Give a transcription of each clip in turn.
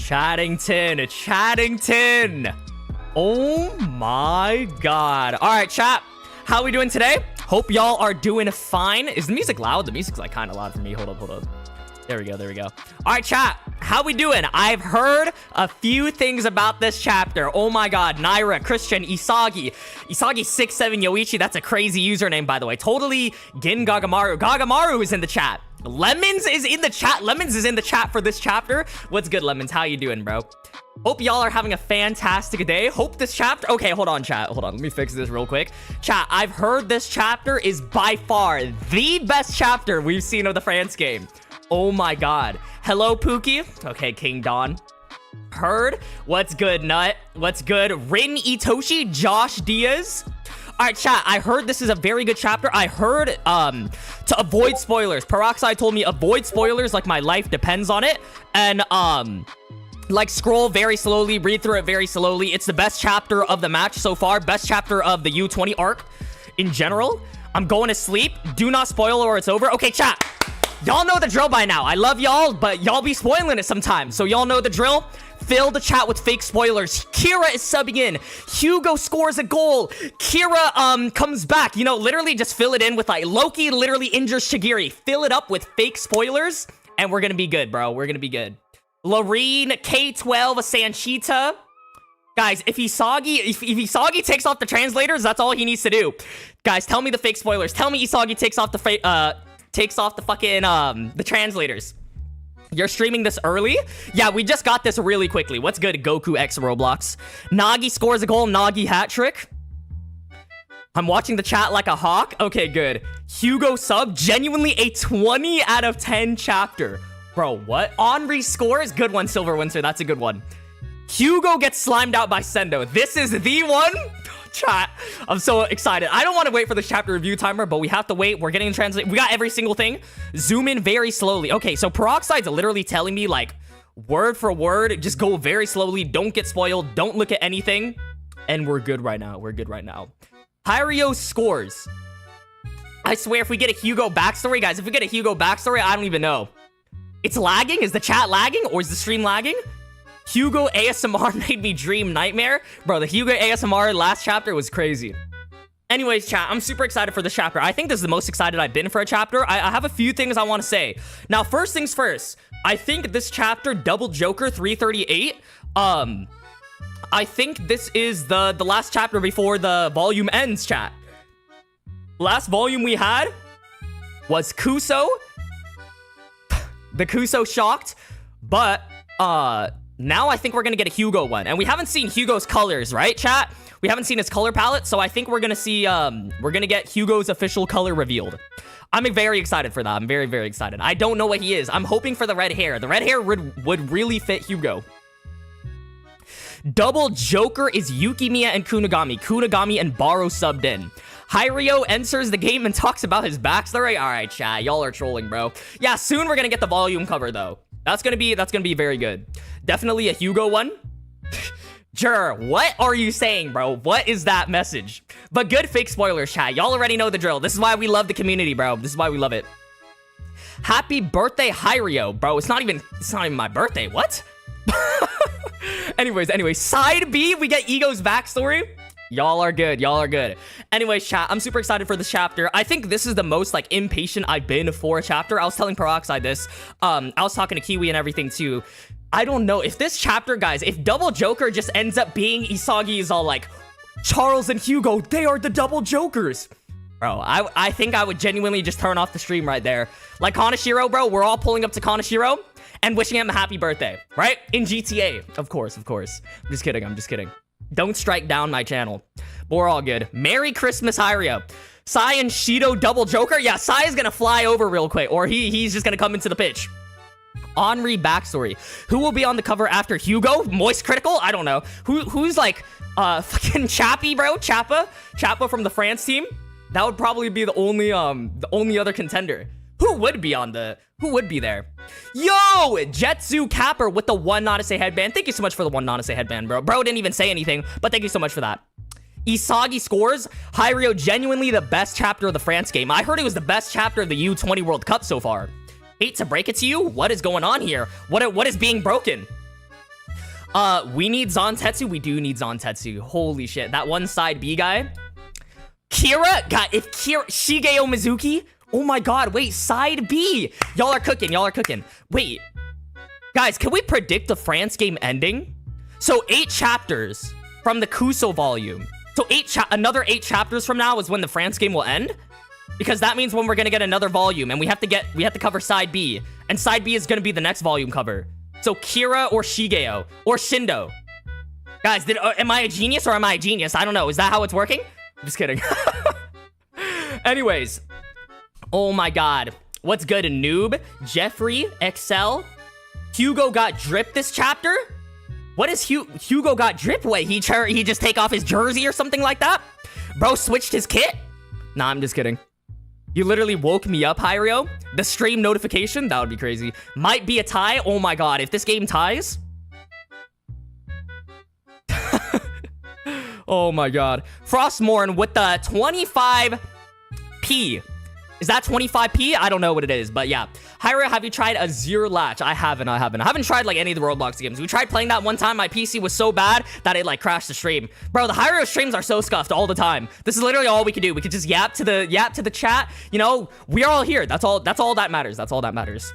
Chattington. Oh my god. All right, chat. How we doing today? Hope y'all are doing fine. Is the music loud? The music's like kind of loud for me. Hold up. There we go. All right, chat. How we doing? I've heard a few things about this chapter. Oh my god. Naira, Christian, Isagi 67 Yoichi. That's a crazy username, by the way. Totally Gin Gagamaru. Gagamaru is in the chat. Lemons is in the chat. Lemons is in the chat for this chapter. What's good, Lemons? How you doing, bro? Hope y'all are having a fantastic day. Hope this chapter... Okay, hold on, chat. Hold on. Let me fix this real quick. Chat, I've heard this chapter is by far the best chapter we've seen of the France game. Oh my god. Hello, Pookie. Okay, King Don. Heard. What's good, Nut? What's good? Rin Itoshi, Josh Diaz. All right, chat, I heard this is a very good chapter. I heard to avoid spoilers. Peroxide told me avoid spoilers like my life depends on it. And like scroll very slowly, read through it very slowly. It's the best chapter of the match so far. Best chapter of the U20 arc in general. I'm going to sleep. Do not spoil or it's over. Okay, chat. Y'all know the drill by now. I love y'all, but y'all be spoiling it sometimes. So y'all know the drill. Fill the chat with fake spoilers. Kira is subbing in. Hugo scores a goal. Kira comes back. You know, literally just fill it in with like Loki literally injures Shigiri. Fill it up with fake spoilers and we're gonna be good, bro. We're gonna be good. Lorene, K12, Sanchita. Guys, if Isagi takes off the translators, that's all he needs to do. Guys, tell me the fake spoilers. Tell me Isagi takes off the fucking the translators. You're streaming this early? Yeah, we just got this really quickly. What's good, Goku X Roblox? Nagi scores a goal. Nagi hat trick. I'm watching the chat like a hawk. Okay, good. Hugo sub. Genuinely a 20 out of 10 chapter. Bro, what? Henri scores. Good one, Silver Winter. That's a good one. Hugo gets slimed out by Sendo. This is the one? Chat, I'm so excited. I don't want to wait for the chapter review timer, but we have to wait. We're getting the translate. We got every single thing. Zoom in very slowly. Okay, so Peroxide's literally telling me like word for word, just go very slowly. Don't get spoiled. Don't look at anything. And we're good right now. We're good right now. Hiryo scores. I swear if we get a Hugo backstory, guys, if we get a Hugo backstory, I don't even know. It's lagging? Is the chat lagging or is the stream lagging? Hugo ASMR made me dream nightmare. Bro, the Hugo ASMR last chapter was crazy. Anyways, chat, I'm super excited for this chapter. I think this is the most excited I've been for a chapter. I have a few things I want to say. Now, first things first. I think this chapter, Double Joker 338, I think this is the last chapter before the volume ends, chat. Last volume we had was Kuso. The Kuso shocked, but now I think we're gonna get a Hugo one, and we haven't seen Hugo's colors, right, chat? We haven't seen his color palette, so I think we're gonna see we're gonna get Hugo's official color revealed. I'm very excited for that. I'm very, very excited. I don't know what he is. I'm hoping for the red hair. The red hair would really fit Hugo. Double Joker is Yukimiya and Kunigami. Kunigami and Barou subbed in. Hiryo enters the game and talks about his backstory. All right, chat, y'all are trolling, bro. Yeah, soon we're gonna get the volume cover though. That's gonna be very good. Definitely a Hugo one. Jur, what are you saying, bro? What is that message? But good fake spoilers, chat. Y'all already know the drill. This is why we love the community, bro. This is why we love it. Happy birthday, Hiryo, bro. It's not even my birthday. What? Anyways, side B, we get Ego's backstory. Y'all are good. Y'all are good. Anyways, chat, I'm super excited for this chapter. I think this is the most, like, impatient I've been for a chapter. I was telling Peroxide this. I was talking to Kiwi and everything, too. I don't know. If this chapter, guys, if Double Joker just ends up being Isagi is all like, Charles and Hugo, they are the double Jokers. Bro, I think I would genuinely just turn off the stream right there. Like Kanashiro, bro, we're all pulling up to Kanashiro and wishing him a happy birthday, right? In GTA, of course. I'm just kidding. Don't strike down my channel. But we're all good. Merry Christmas, Hiryo. Sai and Shidou double Joker? Yeah, Sai is gonna fly over real quick, or he's just gonna come into the pitch. Henri backstory. Who will be on the cover after Hugo? Moist Critical? I don't know. Who's like, fucking Chappie, bro? Chappa from the France team? That would probably be the only other contender. Who would be there? Yo, Jetsu Capper with the one Nanase headband. Thank you so much for the one Nanase headband, bro. Bro didn't even say anything, but thank you so much for that. Isagi scores. Hiryo, genuinely the best chapter of the France game. I heard it was the best chapter of the U20 World Cup so far. Hate to break it to you. What is going on here? What is being broken? We need Zantetsu. We do need Zantetsu. Holy shit. That one side B guy. Kira? God, if Kira... Shigeo Mizuki? Oh my god, wait, side B. Y'all are cooking. Wait. Guys, can we predict the France game ending? So 8 chapters from the Kuso volume. So another 8 chapters from now is when the France game will end? Because that means when we're gonna get another volume, and we have to cover side B. And side B is gonna be the next volume cover. So Kira or Shigeo or Shindo. Guys, am I a genius or am I a genius? I don't know. Is that how it's working? Just kidding. Anyways. Oh my god. What's good, noob? Jeffrey, Excel. Hugo got drip this chapter? What is Hugo got drip? Wait, he just take off his jersey or something like that? Bro switched his kit? Nah, I'm just kidding. You literally woke me up, Hiryo. The stream notification? That would be crazy. Might be a tie? Oh my god, if this game ties... Oh my god. Frostmorn with the 25p. Is that 25p? I don't know what it is, but yeah. Hiryo, have you tried a Zero Latch? I haven't. I haven't tried like any of the Roblox games. We tried playing that one time. My PC was so bad that it like crashed the stream. Bro, the Hiryo streams are so scuffed all the time. This is literally all we can do. We could just yap to the chat. You know, we're all here. That's all that matters. That's all that matters.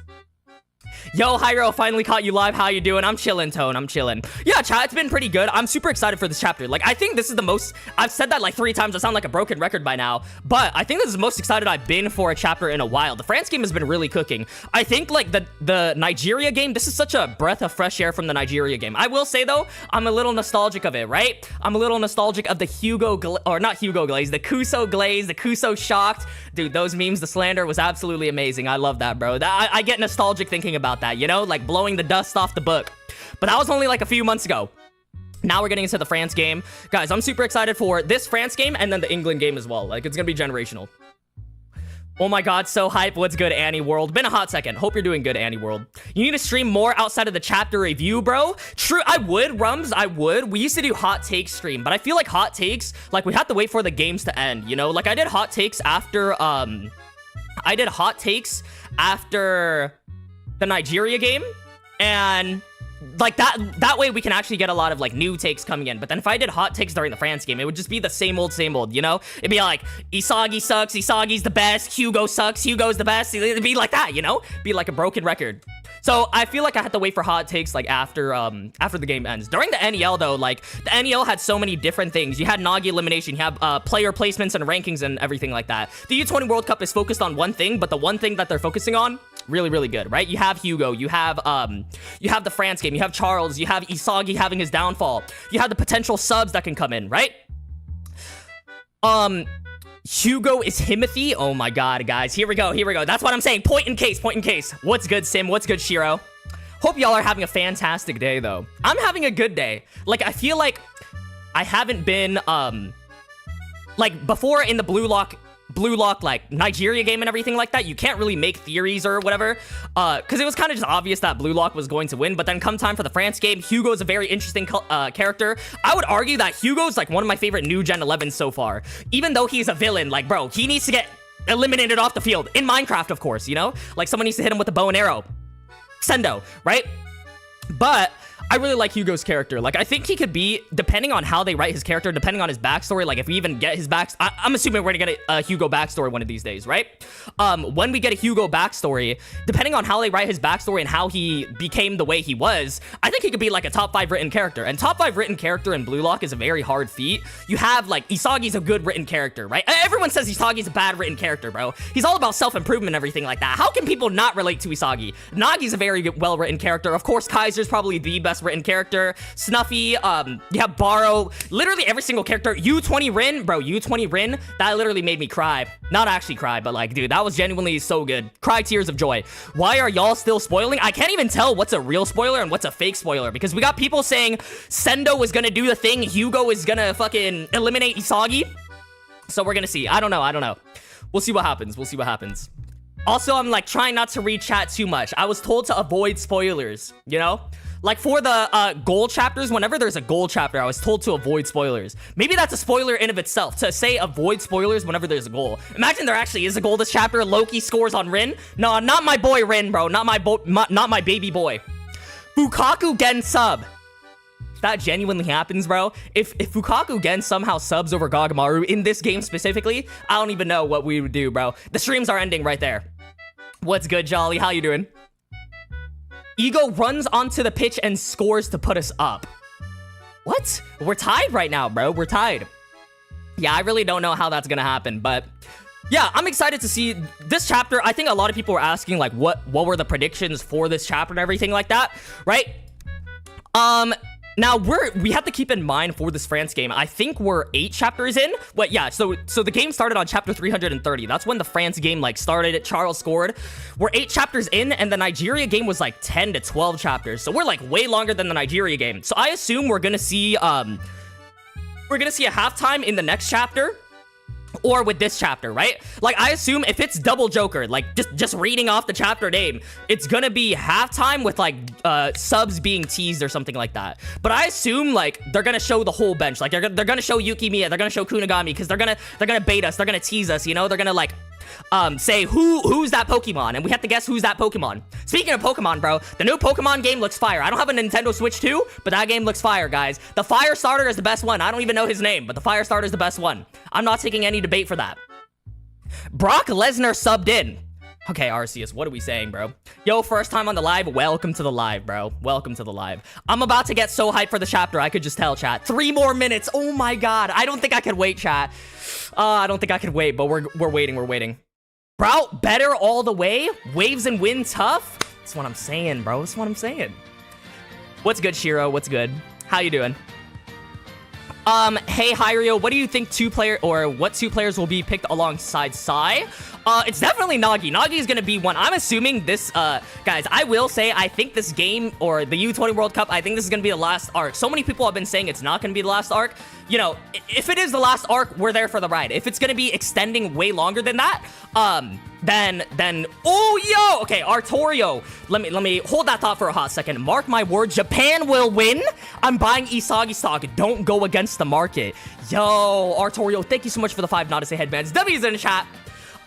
Yo, Hiryo, finally caught you live. How you doing? I'm chilling, Tone. I'm chilling. Yeah, chat, it's been pretty good. I'm super excited for this chapter. Like, I think this is the most... I've said that like 3 times. I sound like a broken record by now. But I think this is the most excited I've been for a chapter in a while. The France game has been really cooking. I think, like, the Nigeria game, this is such a breath of fresh air from the Nigeria game. I will say, though, I'm a little nostalgic of it, right? I'm a little nostalgic of the not Hugo Glaze, the Kuso Glaze, the Kuso Shocked. Dude, those memes, the slander was absolutely amazing. I love that, bro. I get nostalgic thinking about that, you know? Like blowing the dust off the book. But that was only like a few months ago. Now we're getting into the France game. Guys, I'm super excited for this France game and then the England game as well. Like, it's gonna be generational. Oh my god, so hype. What's good, Annie World? Been a hot second. Hope you're doing good, Annie World. You need to stream more outside of the chapter review, bro. True, I would, Rums, I would. We used to do hot takes stream, but I feel like hot takes, like, we have to wait for the games to end, you know? Like, I did hot takes after, the Nigeria game, and like that way we can actually get a lot of like new takes coming in. But then if I did hot takes during the France game, it would just be the same old, you know? It'd be like, Isagi sucks, Isagi's the best, Hugo sucks, Hugo's the best. It'd be like that, you know? Be like a broken record. So I feel like I had to wait for hot takes like after the game ends. During the NEL though, like the NEL had so many different things. You had Nagi elimination, you have player placements and rankings and everything like that. The U20 World Cup is focused on one thing, but the one thing that they're focusing on, really, really good, right? You have Hugo, you have the France game, you have Charles, you have Isagi having his downfall, you have the potential subs that can come in, right? Hugo is Himothy. Oh my god, guys. Here we go. That's what I'm saying. Point in case. What's good, Sim? What's good, Shiro? Hope y'all are having a fantastic day, though. I'm having a good day. Like, I feel like I haven't been, like, before in the Blue Lock, like, Nigeria game and everything like that, you can't really make theories or whatever, because it was kind of just obvious that Blue Lock was going to win. But then come time for the France game, Hugo's a very interesting character. I would argue that Hugo's, like, one of my favorite new Gen 11s so far. Even though he's a villain, like, bro, he needs to get eliminated off the field. In Minecraft, of course, you know? Like, someone needs to hit him with a bow and arrow. Sendo, right? But I really like Hugo's character. Like, I think he could be, depending on how they write his character, depending on his backstory, like, if we even get his I'm assuming we're gonna get a Hugo backstory one of these days, right? When we get a Hugo backstory, depending on how they write his backstory and how he became the way he was, I think he could be, like, a top 5 written character. And top 5 written character in Blue Lock is a very hard feat. You have, like, Isagi's a good written character, right? Everyone says Isagi's a bad written character, bro. He's all about self-improvement and everything like that. How can people not relate to Isagi? Nagi's a very well-written character. Of course, Kaiser's probably the best written character. Snuffy, you have Barou, literally every single character. U20 Rin, bro, U20 Rin, that literally made me cry. Not actually cry, but like, dude, that was genuinely so good. Cry tears of joy. Why are y'all still spoiling? I can't even tell what's a real spoiler and what's a fake spoiler, because we got people saying Sendo is gonna do the thing, Hugo is gonna fucking eliminate Isagi. So we're gonna see. I don't know. We'll see what happens. Also, I'm like trying not to read chat too much. I was told to avoid spoilers, you know? Like for the goal chapters, whenever there's a goal chapter, I was told to avoid spoilers. Maybe that's a spoiler in of itself, to say avoid spoilers whenever there's a goal. Imagine there actually is a goal this chapter. Loki scores on Rin. No, not my boy Rin, bro. Not my baby boy. Fukaku Gen sub. That genuinely happens, bro. If Fukaku Gen somehow subs over Gagamaru in this game specifically, I don't even know what we would do, bro. The streams are ending right there. What's good, Jolly? How you doing? Ego runs onto the pitch and scores to put us up. What? We're tied right now, bro. We're tied. Yeah, I really don't know how that's gonna happen, but yeah, I'm excited to see this chapter. I think a lot of people were asking, like, what were the predictions for this chapter and everything like that, right? Now, we have to keep in mind for this France game, I think we're 8 chapters in. But yeah, so the game started on chapter 330. That's when the France game, like, started. Charles scored. We're 8 chapters in, and the Nigeria game was, like, 10 to 12 chapters. So we're, like, way longer than the Nigeria game. So I assume we're gonna see a halftime in the next chapter. Or with this chapter, right? Like, I assume if it's double Joker, like, just reading off the chapter name, it's gonna be halftime with, like, subs being teased or something like that. But I assume, like, they're gonna show the whole bench. Like, they're gonna show Yukimiya, they're gonna show Kunigami, because they're gonna bait us, they're gonna tease us, you know? They're gonna, like, say who's that Pokemon, and we have to guess who's that Pokemon. Speaking of Pokemon, bro, the new Pokemon game looks fire. I don't have a Nintendo Switch 2, but that game looks fire, guys. The Fire Starter is the best one. I don't even know his name, but the Fire Starter is the best one. I'm not taking any debate for that. Brock Lesnar subbed in. Okay, Arceus, what are we saying, bro? Yo, first time on the live, welcome to the live, bro. Welcome to the live. I'm about to get so hyped for the chapter, I could just tell, chat. 3 more minutes, oh my god. I don't think I could wait, chat. I don't think I could wait, but we're waiting. Bro, better all the way? Waves and win tough? That's what I'm saying, bro. That's what I'm saying. What's good, Shiro? What's good? How you doing? Hey, Hiryo, what do you think what 2 players will be picked alongside Sai? It's definitely Nagi. Nagi is gonna be one. I'm assuming this, guys, I will say, I think this game, or the U20 World Cup, I think this is gonna be the last arc. So many people have been saying it's not gonna be the last arc. You know, if it is the last arc, we're there for the ride. If it's gonna be extending way longer than that, then, oh, yo, okay, Artorio, let me hold that thought for a hot second. Mark my word, Japan will win. I'm buying Isagi stock. Don't go against the market. Yo, Artorio, thank you so much for the 5 not to say headbands. W's in the chat.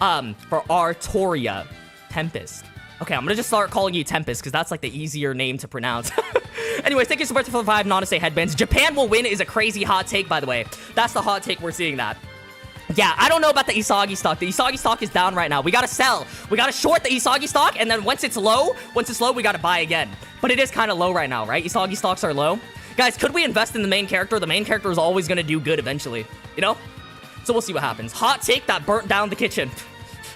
For Artoria. Tempest. Okay, I'm gonna just start calling you Tempest, because that's like the easier name to pronounce. Anyways, thank you so much for the 5 not to say headbands. Japan will win is a crazy hot take, by the way. That's the hot take, we're seeing that. Yeah, I don't know about the Isagi stock. The Isagi stock is down right now. We gotta sell. We gotta short the Isagi stock, and then once it's low, we gotta buy again. But it is kind of low right now, right? Isagi stocks are low. Guys, could we invest in the main character? The main character is always gonna do good eventually, you know? So we'll see what happens. Hot take that burnt down the kitchen.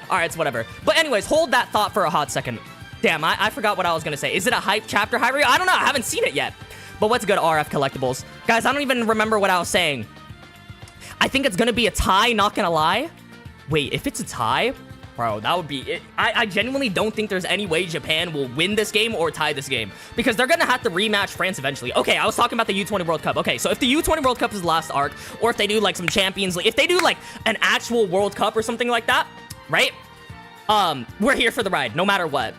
Alright, it's whatever. But anyways, hold that thought for a hot second. Damn, I forgot what I was gonna say. Is it a hype chapter, Hiryo? I don't know. I haven't seen it yet. But what's good, RF Collectibles? Guys, I don't even remember what I was saying. I think it's gonna be a tie, not gonna lie. Wait, if it's a tie, bro, that would be it. I genuinely don't think there's any way Japan will win this game or tie this game, because they're gonna have to rematch France eventually. Okay, I was talking about the U20 World Cup. Okay, so if the U20 World Cup is the last arc, or if they do like some Champions League, if they do like an actual World Cup or something like that, right? We're here for the ride, no matter what.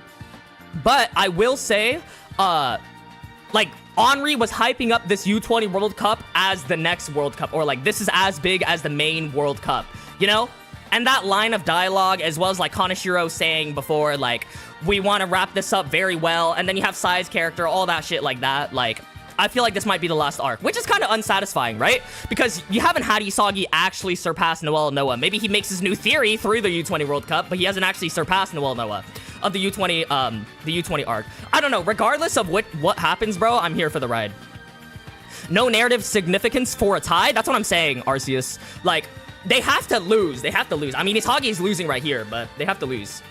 But I will say, like, Henri was hyping up this U20 World Cup as the next World Cup, or like, this is as big as the main World Cup, you know? And that line of dialogue, as well as like Kaneshiro saying before, like, we want to wrap this up very well, and then you have Sai's character, all that shit like that, like, I feel like this might be the last arc, which is kind of unsatisfying, right? Because you haven't had Isagi actually surpass Noel Noah. Maybe he makes his new theory through the U20 World Cup, but he hasn't actually surpassed Noel Noah of the U20 arc. I don't know. Regardless of what happens, bro, I'm here for the ride. No narrative significance for a tie. That's what I'm saying, Arceus. Like, they have to lose. They have to lose. I mean, Isagi's losing right here, but they have to lose.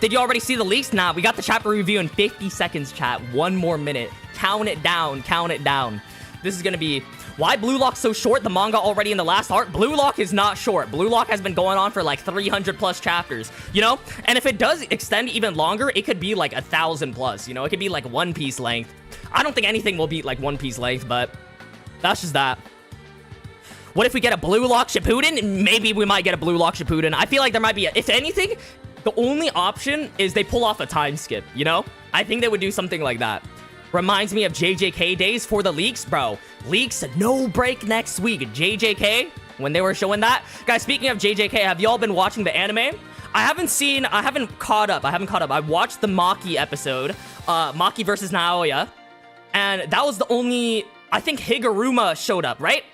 Did you already see the leaks? Nah, we got the chapter review in 50 seconds, chat. 1 more minute. Count it down. Count it down. This is gonna be... Why Blue Lock so short? The manga already in the last arc? Blue Lock is not short. Blue Lock has been going on for like 300 plus chapters, you know? And if it does extend even longer, it could be like 1,000 plus, you know? It could be like One Piece length. I don't think anything will beat like One Piece length, but that's just that. What if we get a Blue Lock Shippuden? Maybe we might get a Blue Lock Shippuden. I feel like there might be, if anything, the only option is they pull off a time skip, you know? I think they would do something like that. Reminds me of JJK days for the leaks, bro. Leaks, no break next week. JJK, when they were showing that. Guys, speaking of JJK, have y'all been watching the anime? I haven't caught up. I watched the Maki episode, Maki versus Naoya. And that was the only, I think Higuruma showed up, right?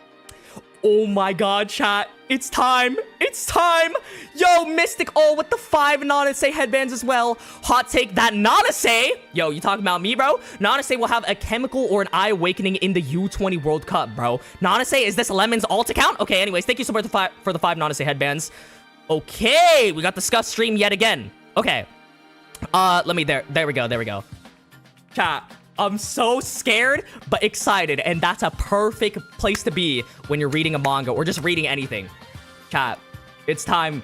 Oh my god, chat. It's time. It's time. Yo, Mystic All with the 5 Nanase headbands as well. Hot take that Nanase, yo, you talking about me, bro? Nanase will have a chemical or an eye awakening in the U20 World Cup, bro. Nanase, is this Lemon's alt account? Okay, anyways, thank you so much for the 5 Nanase headbands. Okay, we got the Scuff stream yet again. Okay. There we go. Chat. I'm so scared, but excited, and that's a perfect place to be when you're reading a manga or just reading anything. Chat, it's time.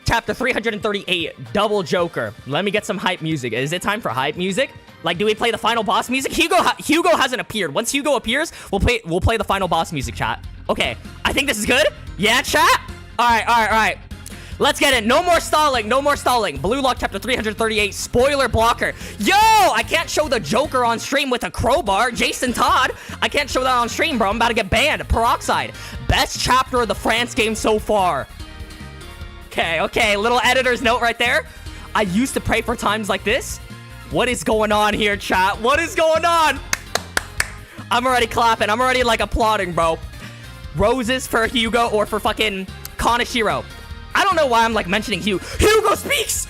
Chapter 338, Double Joker. Let me get some hype music. Is it time for hype music? Like, do we play the final boss music? Hugo hasn't appeared. Once Hugo appears, we'll play the final boss music, chat. Okay, I think this is good. Yeah, chat? All right. Let's get it. No more stalling. Blue Lock chapter 338, spoiler blocker. Yo, I can't show the Joker on stream with a crowbar. Jason Todd, I can't show that on stream, bro. I'm about to get banned. Peroxide, best chapter of the France game so far. Okay. Little editor's note right there. I used to pray for times like this. What is going on here, chat? What is going on? I'm already clapping. I'm already like applauding, bro. Roses for Hugo or for fucking Kaneshiro. I don't know why I'm like mentioning Hugo. Hugo speaks!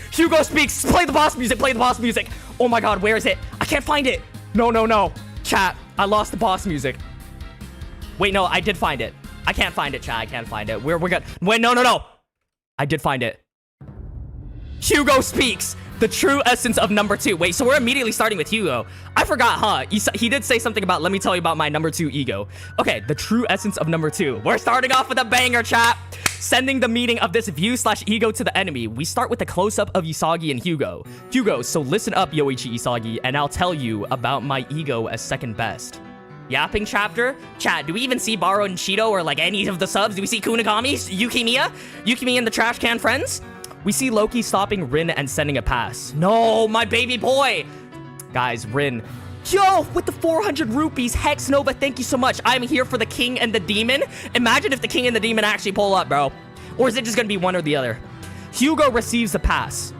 Play the boss music. Oh my god, where is it? I can't find it. No. Chat, I lost the boss music. Wait, no, I did find it. I can't find it, chat. I can't find it. We're good. Wait, no. I did find it. Hugo speaks. The true essence of number 2. Wait, so we're immediately starting with Hugo. I forgot, huh? He did say something about, let me tell you about my number 2 ego. Okay, the true essence of number 2. We're starting off with a banger, chat. Sending the meaning of this view/ego to the enemy. We start with a close-up of Isagi and Hugo. Hugo, so listen up, Yoichi Isagi, and I'll tell you about my ego as second best. Yapping chapter? Chat, do we even see Barou and Shidou or like any of the subs? Do we see Kunigami? Yukimiya and the trash can friends? We see Loki stopping Rin and sending a pass. No, my baby boy. Guys, Rin. Yo, with the 400 rupees. Hex Nova, thank you so much. I'm here for the king and the demon. Imagine if the king and the demon actually pull up, bro. Or is it just gonna be one or the other? Hugo receives the pass.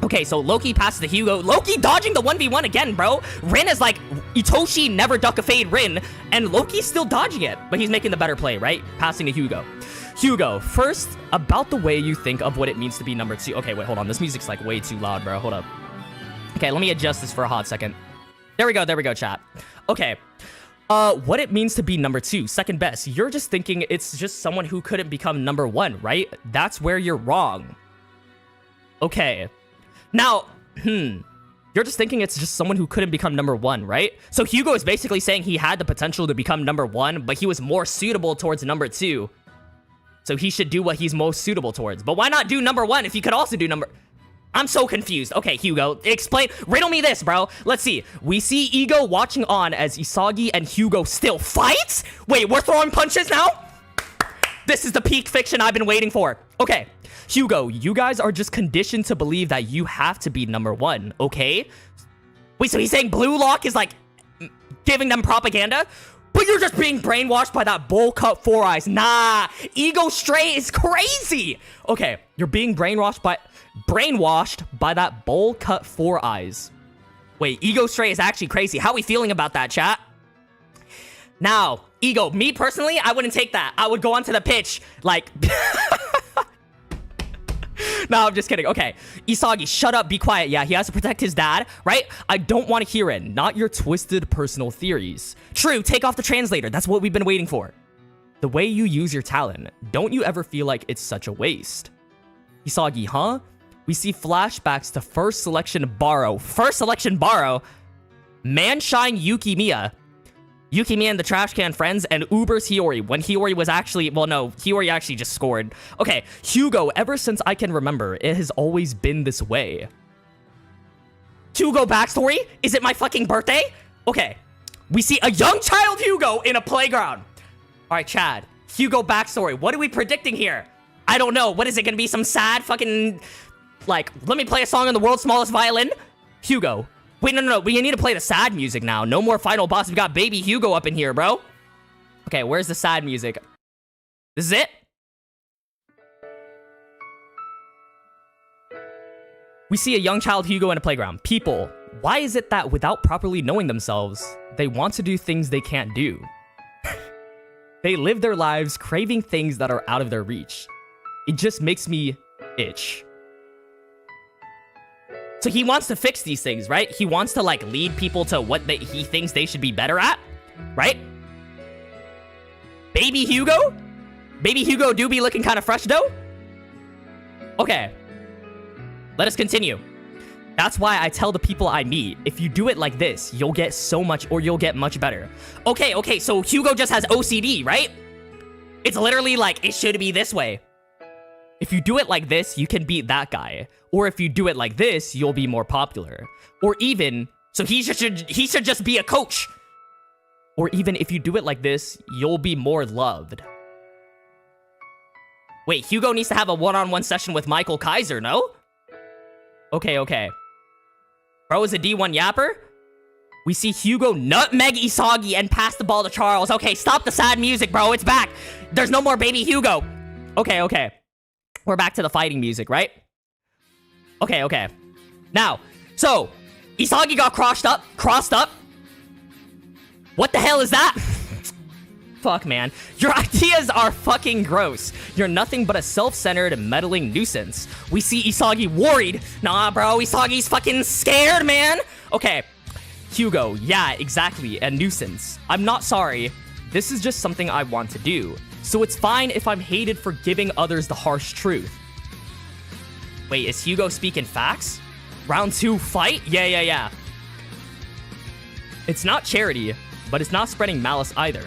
Okay, so Loki passes to Hugo. Loki dodging the 1v1 again, bro. Rin is like, Itoshi never duck a fade Rin. And Loki's still dodging it. But he's making the better play, right? Passing to Hugo. Hugo, first, about the way you think of what it means to be number 2. Okay, wait, hold on. This music's like way too loud, bro. Hold up. Okay, let me adjust this for a hot second. There we go, chat. Okay. What it means to be number 2, second best. You're just thinking it's just someone who couldn't become number 1, right? That's where you're wrong. Okay. Now, you're just thinking it's just someone who couldn't become number 1, right? So Hugo is basically saying he had the potential to become number 1, but he was more suitable towards number 2. So he should do what he's most suitable towards. But why not do number 1 if he could also do number... I'm so confused. Okay, Hugo, explain. Riddle me this, bro. Let's see. We see Ego watching on as Isagi and Hugo still fight? Wait, we're throwing punches now? This is the peak fiction I've been waiting for. Okay, Hugo, you guys are just conditioned to believe that you have to be number 1, okay? Wait, so he's saying Blue Lock is like giving them propaganda? But you're just being brainwashed by that bowl cut 4 eyes. Nah, Ego Stray is crazy. Okay, you're being brainwashed by that bowl cut 4 eyes. Wait, Ego Stray is actually crazy. How are we feeling about that, chat? Now, Ego, me personally, I wouldn't take that. I would go onto the pitch, like... No, I'm just kidding. Okay, Isagi, shut up, be quiet. Yeah, he has to protect his dad, right? I don't want to hear it. Not your twisted personal theories. True, take off the translator. That's what we've been waiting for. The way you use your talent, don't you ever feel like it's such a waste? Isagi, huh? We see flashbacks to first selection Barou. First selection Barou? Manshine Yukimiya. Yukimiya and the Trash Can Friends, and Uber's Hiyori, when Hiyori was actually... Well, no, Hiyori actually just scored. Okay, Hugo, ever since I can remember, it has always been this way. Hugo backstory? Is it my fucking birthday? Okay, we see a young child Hugo in a playground. All right, Chad, Hugo backstory. What are we predicting here? I don't know. What is it, gonna be some sad fucking... Like, let me play a song on the world's smallest violin? Hugo. Wait, no. We need to play the sad music now. No more final boss. We got baby Hugo up in here, bro. Okay, where's the sad music? This is it? We see a young child Hugo in a playground. People, why is it that without properly knowing themselves, they want to do things they can't do? They live their lives craving things that are out of their reach. It just makes me itch. So he wants to fix these things, right? He wants to, like, lead people to what he thinks they should be better at, right? Baby Hugo? Baby Hugo do be looking kind of fresh, though? Okay. Let us continue. That's why I tell the people I meet, if you do it like this, you'll get so much, or you'll get much better. Okay, so Hugo just has OCD, right? It's literally like, it should be this way. If you do it like this, you can beat that guy. Or if you do it like this, you'll be more popular. Or even, so he should just be a coach. Or even if you do it like this, you'll be more loved. Wait, Hugo needs to have a one-on-one session with Michael Kaiser, no? Okay. Bro is a D1 yapper? We see Hugo nutmeg Isagi and pass the ball to Charles. Okay, stop the sad music, bro. It's back. There's no more baby Hugo. Okay. We're back to the fighting music, right? Okay. Now, so, Isagi got crossed up. What the hell is that? Fuck, man. Your ideas are fucking gross. You're nothing but a self-centered, meddling nuisance. We see Isagi worried. Nah, bro, Isagi's fucking scared, man. Okay, Hugo, yeah, exactly, a nuisance. I'm not sorry. This is just something I want to do. So it's fine if I'm hated for giving others the harsh truth. Wait, is Hugo speaking facts? Round 2 fight? Yeah. It's not charity, but it's not spreading malice either.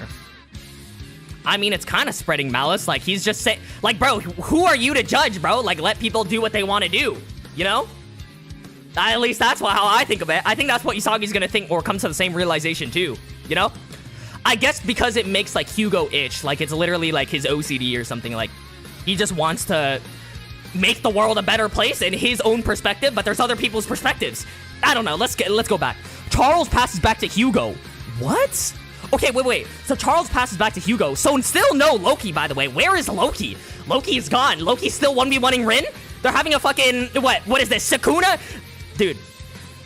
I mean, it's kind of spreading malice. Like, he's just saying... Like, bro, who are you to judge, bro? Like, let people do what they want to do. You know? At least that's how I think of it. I think that's what Isagi's gonna think or come to the same realization, too. You know? I guess because it makes, like, Hugo itch. Like, it's literally, like, his OCD or something. Like, he just wants to make the world a better place in his own perspective, but there's other people's perspectives. I don't know. Let's go back. Charles passes back to Hugo. What? Okay, wait. So Charles passes back to Hugo. So still no Loki, by the way. Where is Loki? Loki is gone. Loki's still 1v1ing Rin? They're having a fucking... What is this? Sukuna? Dude.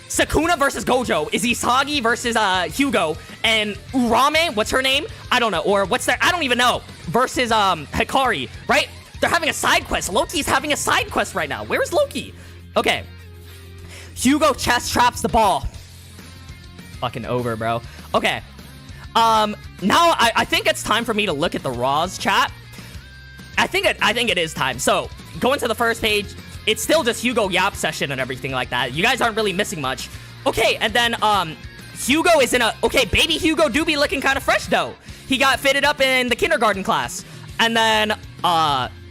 Sukuna versus Gojo is Isagi versus Hugo. And Urame, what's her name? I don't know. Or what's their... I don't even know. Versus Hikari, right? They're having a side quest. Loki's having a side quest right now. Where's Loki? Okay. Hugo chest traps the ball. Fucking over, bro. Okay. Now I think it's time for me to look at the Raws chat. I think it is time. So, going to the first page, it's still just Hugo Yap session and everything like that. You guys aren't really missing much. Okay, and then Hugo is in a... Okay, baby Hugo do be looking kind of fresh, though. He got fitted up in the kindergarten class. And then,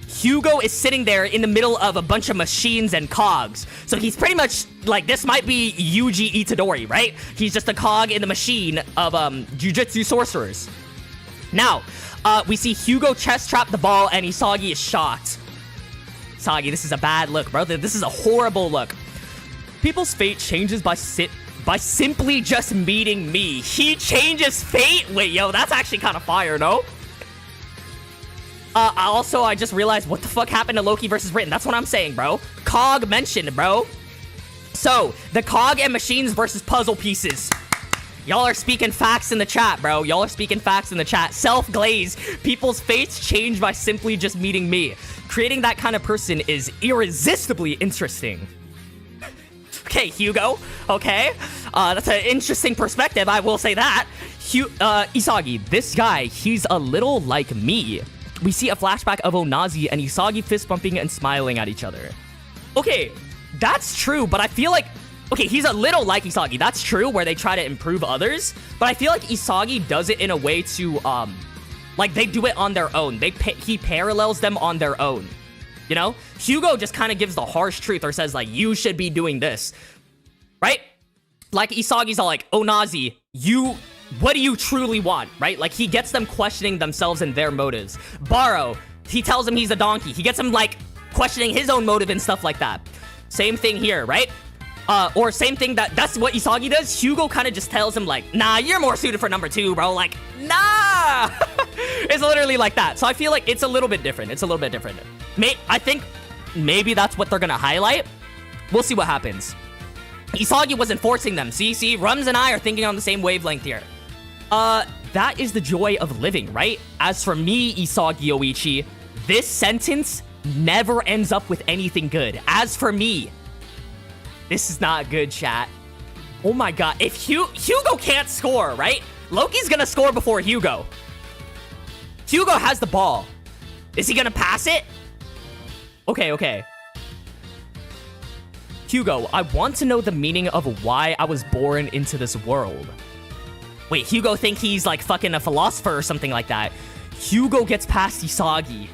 Hugo is sitting there in the middle of a bunch of machines and cogs. So he's pretty much, like, this might be Yuji Itadori, right? He's just a cog in the machine of, Jujutsu sorcerers. Now, we see Hugo chest trap the ball and Isagi is shocked. Isagi, this is a bad look, bro. This is a horrible look. People's fate changes by simply just meeting me. He changes fate? Wait, yo, that's actually kind of fire, no? Also, I just realized what the fuck happened to Loki versus Rin. That's what I'm saying, bro. Cog mentioned, bro. So, the cog and machines versus puzzle pieces. Y'all are speaking facts in the chat, bro. Y'all are speaking facts in the chat. Self-glaze. People's fates change by simply just meeting me. Creating that kind of person is irresistibly interesting. Okay, Hugo. Okay. That's an interesting perspective, I will say that. Isagi, this guy, he's a little like me. We see a flashback of Onazi and Isagi fist bumping and smiling at each other. Okay, that's true, but I feel like... Okay, he's a little like Isagi. That's true, where they try to improve others. But I feel like Isagi does it in a way to, like, they do it on their own. He parallels them on their own. You know? Hugo just kind of gives the harsh truth or says, like, you should be doing this. Right? Like, Isagi's all like, Onazi, what do you truly want? Right? Like, he gets them questioning themselves and their motives. Barou, he tells him he's a donkey. He gets him, like, questioning his own motive and stuff like that. Same thing here, right? Or same thing that's what Isagi does. Hugo kind of just tells him like, nah, you're more suited for number 2, bro. Like, nah. It's literally like that. So I feel like it's a little bit different. It's a little bit different. I think maybe that's what they're gonna highlight. We'll see what happens. Isagi wasn't forcing them. See, Rums and I are thinking on the same wavelength here. That is the joy of living, right? As for me, Isagi Yoichi, this sentence never ends up with anything good. As for me, this is not good, chat. Oh my god. If Hugo can't score, right? Loki's gonna score before Hugo. Hugo has the ball. Is he gonna pass it? Okay. Hugo, I want to know the meaning of why I was born into this world. Wait, Hugo think he's like fucking a philosopher or something like that. Hugo gets past Isagi.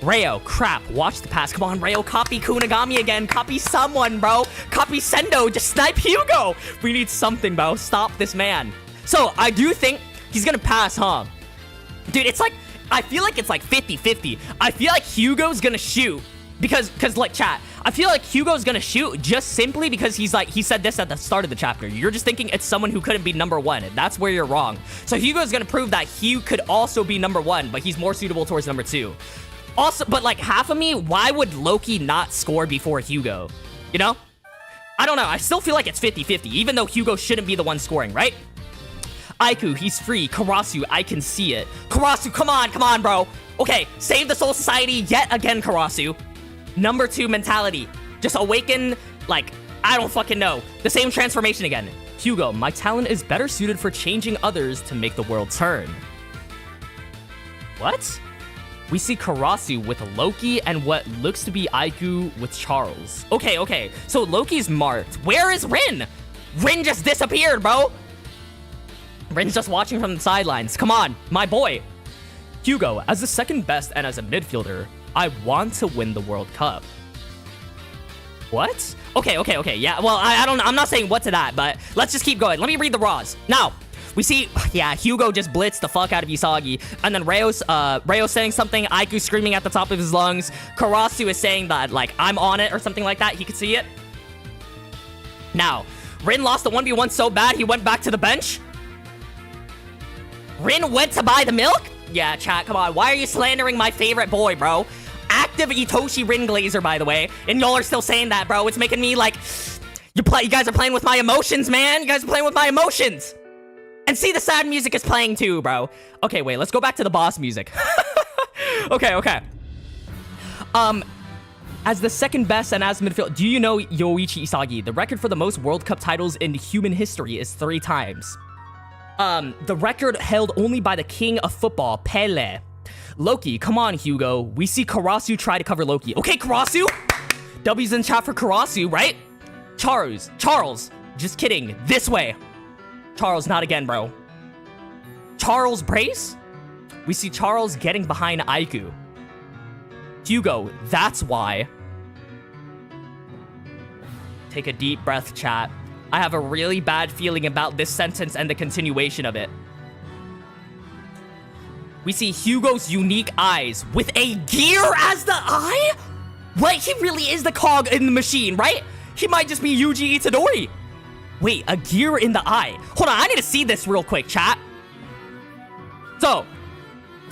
Reo, crap, watch the pass. Come on, Reo, copy Kunigami again. Copy someone, bro. Copy Sendo. Just snipe Hugo. We need something, bro. Stop this man. So, I do think he's gonna pass, huh? Dude, it's like, I feel like it's like 50-50. I feel like Hugo's gonna shoot. Because like, chat, I feel like Hugo's gonna shoot just simply because he said this at the start of the chapter. You're just thinking it's someone who couldn't be number 1. That's where you're wrong. So, Hugo's gonna prove that he could also be number 1, but he's more suitable towards number 2. Also, but like half of me, why would Loki not score before Hugo? You know? I don't know. I still feel like it's 50-50, even though Hugo shouldn't be the one scoring, right? Aiku, he's free. Karasu, I can see it. Karasu, come on, bro. Okay, save the Soul Society yet again, Karasu. Number 2 mentality. Just awaken, like, I don't fucking know. The same transformation again. Hugo, my talent is better suited for changing others to make the world turn. What? We see Karasu with Loki and what looks to be Aiku with Charles. Okay. So Loki's marked. Where is Rin? Rin just disappeared, bro. Rin's just watching from the sidelines. Come on, my boy. Hugo, as the second best and as a midfielder, I want to win the World Cup. What? Okay. Yeah, well, I'm not saying what to that, but let's just keep going. Let me read the raws. Now, we see, yeah, Hugo just blitzed the fuck out of Isagi. And then Reo's saying something, Aiku screaming at the top of his lungs. Karasu is saying that, like, I'm on it or something like that. He could see it. Now, Rin lost the 1v1 so bad, he went back to the bench. Rin went to buy the milk? Yeah, chat, come on. Why are you slandering my favorite boy, bro? Active Itoshi Rin Glazer, by the way. And y'all are still saying that, bro. It's making me, like, you guys are playing with my emotions, man. You guys are playing with my emotions. And see, the sad music is playing too, bro. Okay, wait, let's go back to the boss music. Okay. As the second best and as midfield, do you know Yoichi Isagi? The record for the most World Cup titles in human history is 3 times. The record held only by the king of football, Pele. Loki, come on, Hugo. We see Karasu try to cover Loki. Okay, Karasu. W's in chat for Karasu, right? Charles, just kidding. This way. Charles, not again, bro. Charles brace? We see Charles getting behind Aiku. Hugo, that's why. Take a deep breath, chat. I have a really bad feeling about this sentence and the continuation of it. We see Hugo's unique eyes with a gear as the eye? Wait, he really is the cog in the machine, right? He might just be Yuji Itadori. Wait, a gear in the eye. Hold on, I need to see this real quick, chat. So,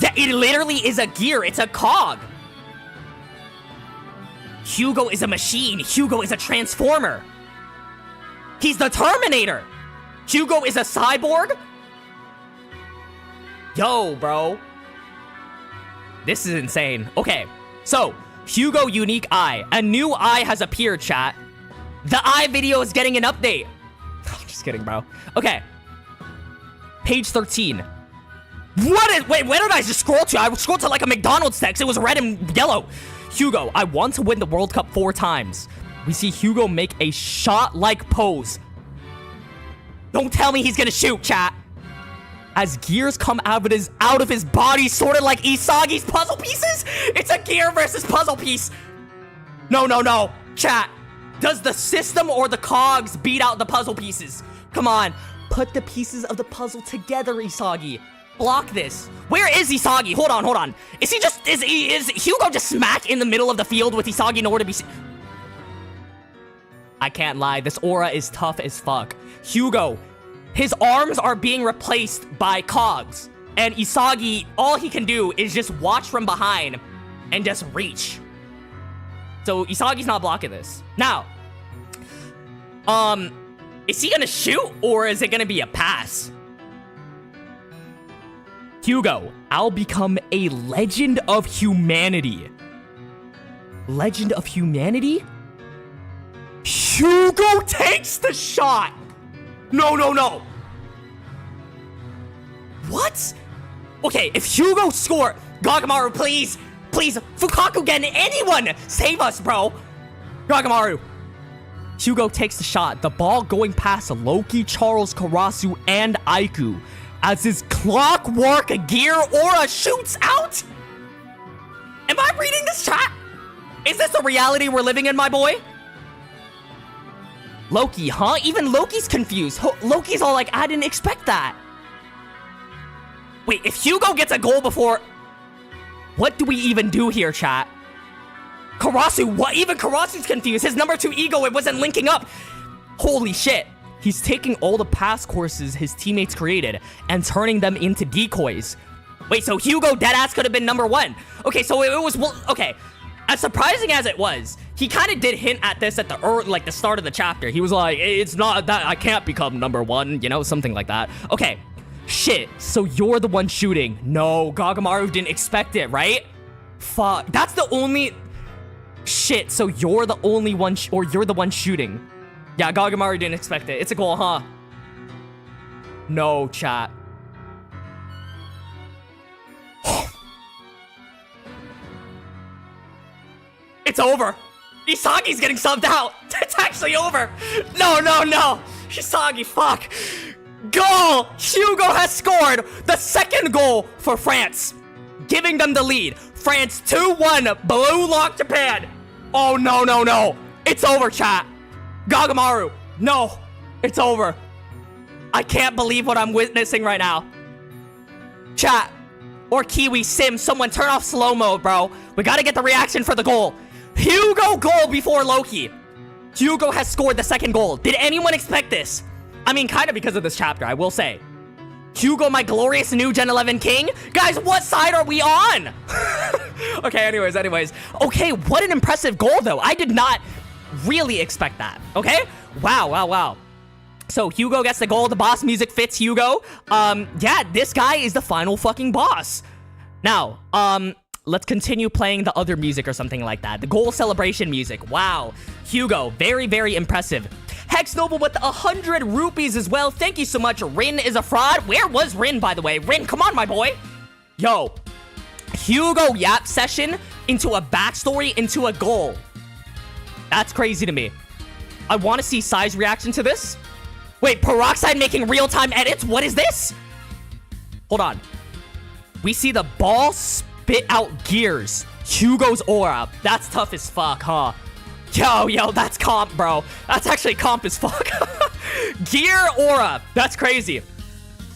yeah, it literally is a gear. It's a cog. Hugo is a machine. Hugo is a transformer. He's the Terminator. Hugo is a cyborg? Yo, bro. This is insane. Okay, so Hugo unique eye. A new eye has appeared, chat. The eye video is getting an update. I'm just kidding, bro. Okay. Page 13. Wait, where did I just scroll to? I scrolled to like a McDonald's text. It was red and yellow. Hugo, I want to win the World Cup 4 times. We see Hugo make a shot-like pose. Don't tell me he's gonna shoot, chat. As gears come out of his body, sorted like Isagi's puzzle pieces. It's a gear versus puzzle piece. No. Chat, does the system or the cogs beat out the puzzle pieces? Come on, put the pieces of the puzzle together, Isagi. Block this. Where is Isagi? Hold on. Is Hugo just smack in the middle of the field with Isagi nowhere to be seen? I can't lie, this aura is tough as fuck. Hugo, his arms are being replaced by cogs. And Isagi, all he can do is just watch from behind and just reach. So Isagi's not blocking this. Now, is he gonna shoot or is it gonna be a pass? Hugo, I'll become a legend of humanity. Legend of humanity? Hugo takes the shot. No. What? Okay, if Hugo score, Gagamaru, please, Fukakugen, anyone, save us, bro. Gagamaru. Hugo takes the shot, the ball going past Loki, Charles, Karasu, and Aiku. As his clockwork gear aura shoots out? Am I reading this chat? Is this the reality we're living in, my boy? Loki, huh? Even Loki's confused. Loki's all like, I didn't expect that. Wait, if Hugo gets a goal before... What do we even do here, chat? Karasu, what? Even Karasu's confused. His number 2 ego, it wasn't linking up. Holy shit. He's taking all the pass courses his teammates created and turning them into decoys. Wait, so Hugo deadass could have been number 1. Okay, so it was... Okay, as surprising as it was, he kind of did hint at this at the start of the chapter. He was like, it's not that I can't become number 1, you know, something like that. Okay, shit, so you're the one shooting. No, Gagamaru didn't expect it, right? Fuck, that's the only... Shit, so you're the only one, or you're the one shooting. Yeah, Gagamaru didn't expect it. It's a goal, huh? No, chat. It's over. Isagi's getting subbed out. It's actually over. No. Isagi, fuck. Goal! Hugo has scored the second goal for France, giving them the lead. France 2-1, Blue Lock Japan. Oh, no. It's over, chat. Gagamaru, no, it's over. I can't believe what I'm witnessing right now. Chat, or Kiwi Sim, someone turn off slow mode, bro. We gotta get the reaction for the goal. Hugo goal before Loki. Hugo has scored the second goal. Did anyone expect this? I mean, kind of because of this chapter, I will say. Hugo, my glorious new Gen 11 king? Guys, what side are we on? Okay, anyways. Okay, what an impressive goal, though. I did not really expect that, okay? Wow. So Hugo gets the goal. The boss music fits Hugo. Yeah, this guy is the final fucking boss. Now, let's continue playing the other music or something like that. The goal celebration music. Wow. Hugo, very, very impressive. Hex Noble with 100 rupees as well. Thank you so much. Rin is a fraud. Where was Rin, by the way? Rin, come on, my boy. Yo. Hugo Yap session into a backstory into a goal. That's crazy to me. I want to see Sai's reaction to this. Wait, Peroxide making real-time edits? What is this? Hold on. We see the ball spit out gears. Hugo's aura. That's tough as fuck, huh? Yo, that's comp, bro. That's actually comp as fuck. Gear aura. That's crazy.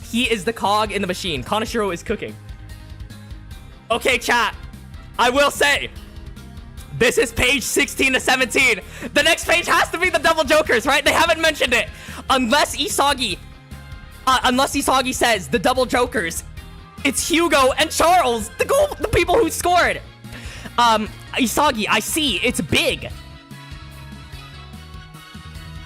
He is the cog in the machine. Kanashiro is cooking. Okay, chat. I will say, this is page 16 to 17. The next page has to be the double jokers, right? They haven't mentioned it. Unless Isagi says the double jokers, it's Hugo and Charles, the people who scored. Isagi, I see. It's big.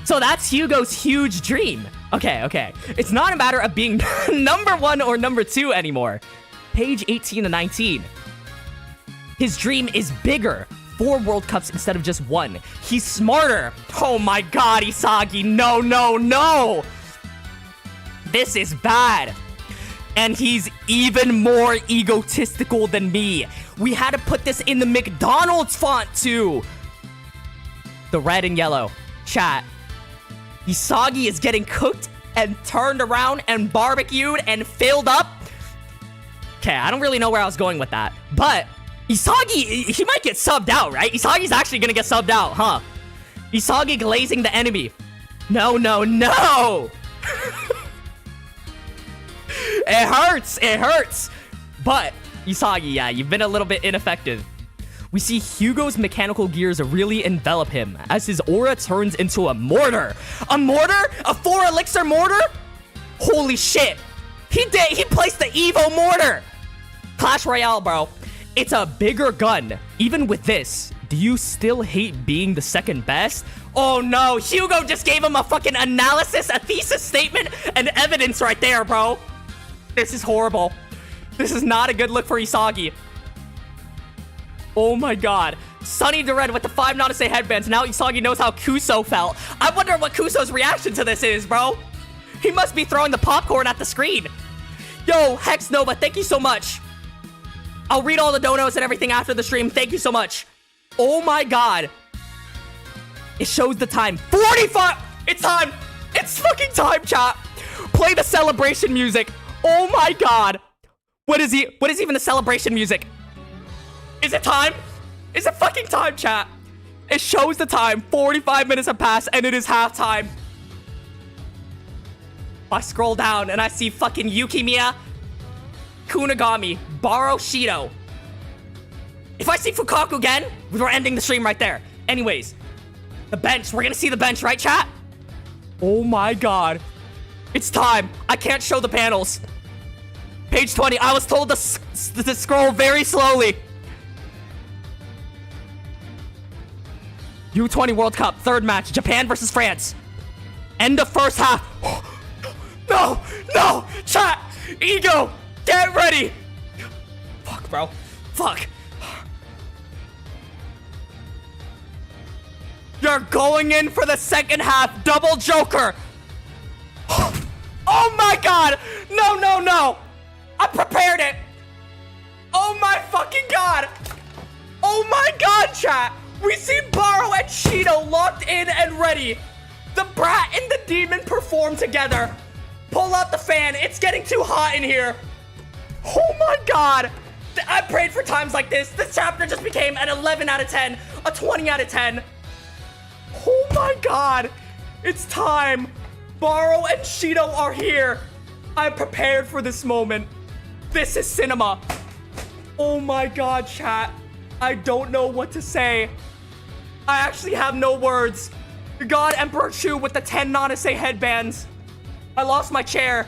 So that's Hugo's huge dream. Okay. It's not a matter of being number 1 or number 2 anymore. Page 18 to 19. His dream is bigger. 4 World Cups instead of just 1. He's smarter. Oh my god, Isagi. No. This is bad. And he's even more egotistical than me. We had to put this in the McDonald's font too. The red and yellow. Chat. Isagi is getting cooked and turned around and barbecued and filled up. Okay, I don't really know where I was going with that. But Isagi, he might get subbed out, right? Isagi's actually gonna get subbed out, huh? Isagi glazing the enemy. No. It hurts. But Isagi, yeah, you've been a little bit ineffective. We see Hugo's mechanical gears really envelop him as his aura turns into a mortar. A mortar? A 4 elixir mortar? Holy shit. He placed the Evo mortar. Clash Royale, bro. It's a bigger gun. Even with this, do you still hate being the second best? Oh no, Hugo just gave him a fucking analysis, a thesis statement, and evidence right there, bro. This is horrible. This is not a good look for Isagi. Oh my god. Sunny the Red with the 5 Nanase headbands. Now Isagi knows how Kuso felt. I wonder what Kuso's reaction to this is, bro. He must be throwing the popcorn at the screen. Yo, Hex Nova, thank you so much. I'll read all the donos and everything after the stream. Thank you so much. Oh my god. It shows the time. 45! It's time! It's fucking time, chat. Play the celebration music. Oh my god. What is even the celebration music? Is it time? Is it fucking time, chat? It shows the time. 45 minutes have passed and it is halftime. I scroll down and I see fucking Yukimiya, Kunigami, Barou Shidou. If I see Fukaku again, we're ending the stream right there. Anyways, the bench. We're gonna see the bench, right, chat? Oh my god. It's time. I can't show the panels. Page 20. I was told to scroll very slowly. U20 World Cup, 3rd match. Japan versus France. End of first half. No! Chat! Ego! Get ready! Fuck, bro. Fuck. You're going in for the second half. Double Joker. Oh my god! No! I prepared it. Oh my fucking god! Oh my god, chat! We see Barou and Shidou locked in and ready. The Brat and the Demon perform together. Pull out the fan. It's getting too hot in here. Oh my god. I prayed for times like this. This chapter just became an 11 out of 10. A 20 out of 10. Oh my god. It's time. Barou and Shidou are here. I'm prepared for this moment. This is cinema. Oh my god, chat. I don't know what to say. I actually have no words. God Emperor Chu with the 10 Nanase headbands. I lost my chair.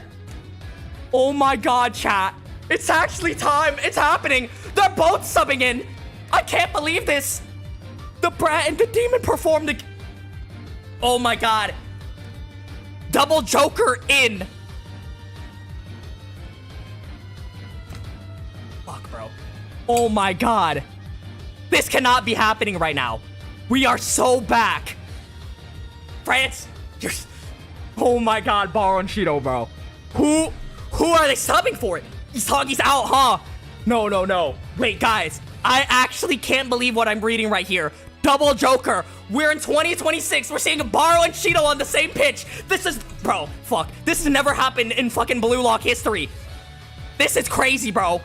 Oh my god, chat. It's actually time. It's happening. They're both subbing in. I can't believe this. The Brat and the Demon performed. Oh my god. Double Joker in. Fuck, bro. Oh my god. This cannot be happening right now. We are so back. France, you're... Oh my god, Barou and Shidou, bro. Who are they subbing for? Isagi's out, huh? No. Wait, guys. I actually can't believe what I'm reading right here. Double Joker. We're in 2026. We're seeing Barou and Shidou on the same pitch. This is... Bro, fuck. This has never happened in fucking Blue Lock history. This is crazy, bro.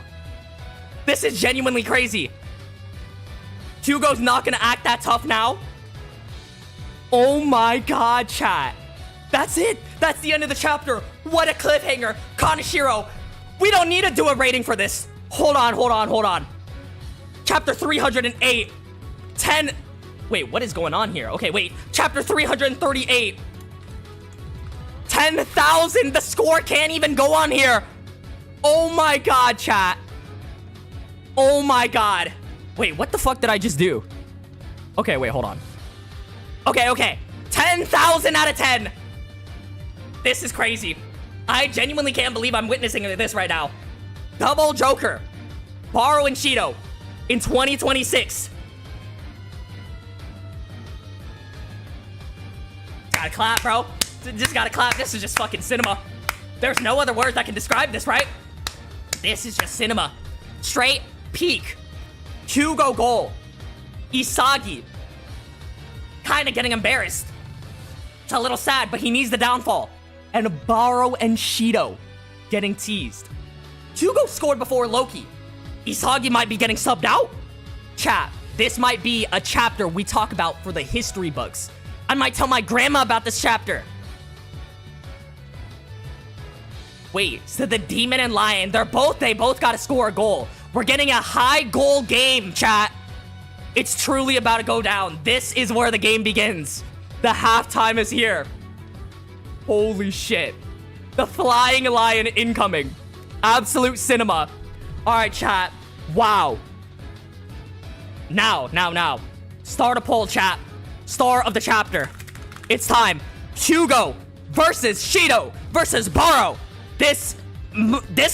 This is genuinely crazy. Hugo's not gonna act that tough now. Oh my god, chat. That's it. That's the end of the chapter. What a cliffhanger. Kaneshiro. We don't need to do a rating for this. Hold on. Chapter 308. 10... Wait, what is going on here? Okay, wait. Chapter 338. 10,000. The score can't even go on here. Oh my god, chat. Oh my god. Wait, what the fuck did I just do? Okay, wait, hold on. Okay. 10,000 out of 10. This is crazy. I genuinely can't believe I'm witnessing this right now. Double Joker. Barou and Shidou in 2026. Gotta clap, bro. Just gotta clap. This is just fucking cinema. There's no other words that can describe this, right? This is just cinema. Straight peak. Hugo goal. Isagi. Kind of getting embarrassed. It's a little sad, but he needs the downfall. And Barou and Shidou getting teased. Hugo scored before Loki. Isagi might be getting subbed out. Chat, this might be a chapter we talk about for the history books. I might tell my grandma about this chapter. Wait, so the Demon and Lion, they both got to score a goal. We're getting a high goal game, chat. It's truly about to go down. This is where the game begins. The halftime is here. Holy shit. The Flying Lion incoming. Absolute cinema. All right, chat. Wow. Now. Start a poll, chat. Star of the chapter. It's time. Hugo versus Shidou versus Barou. This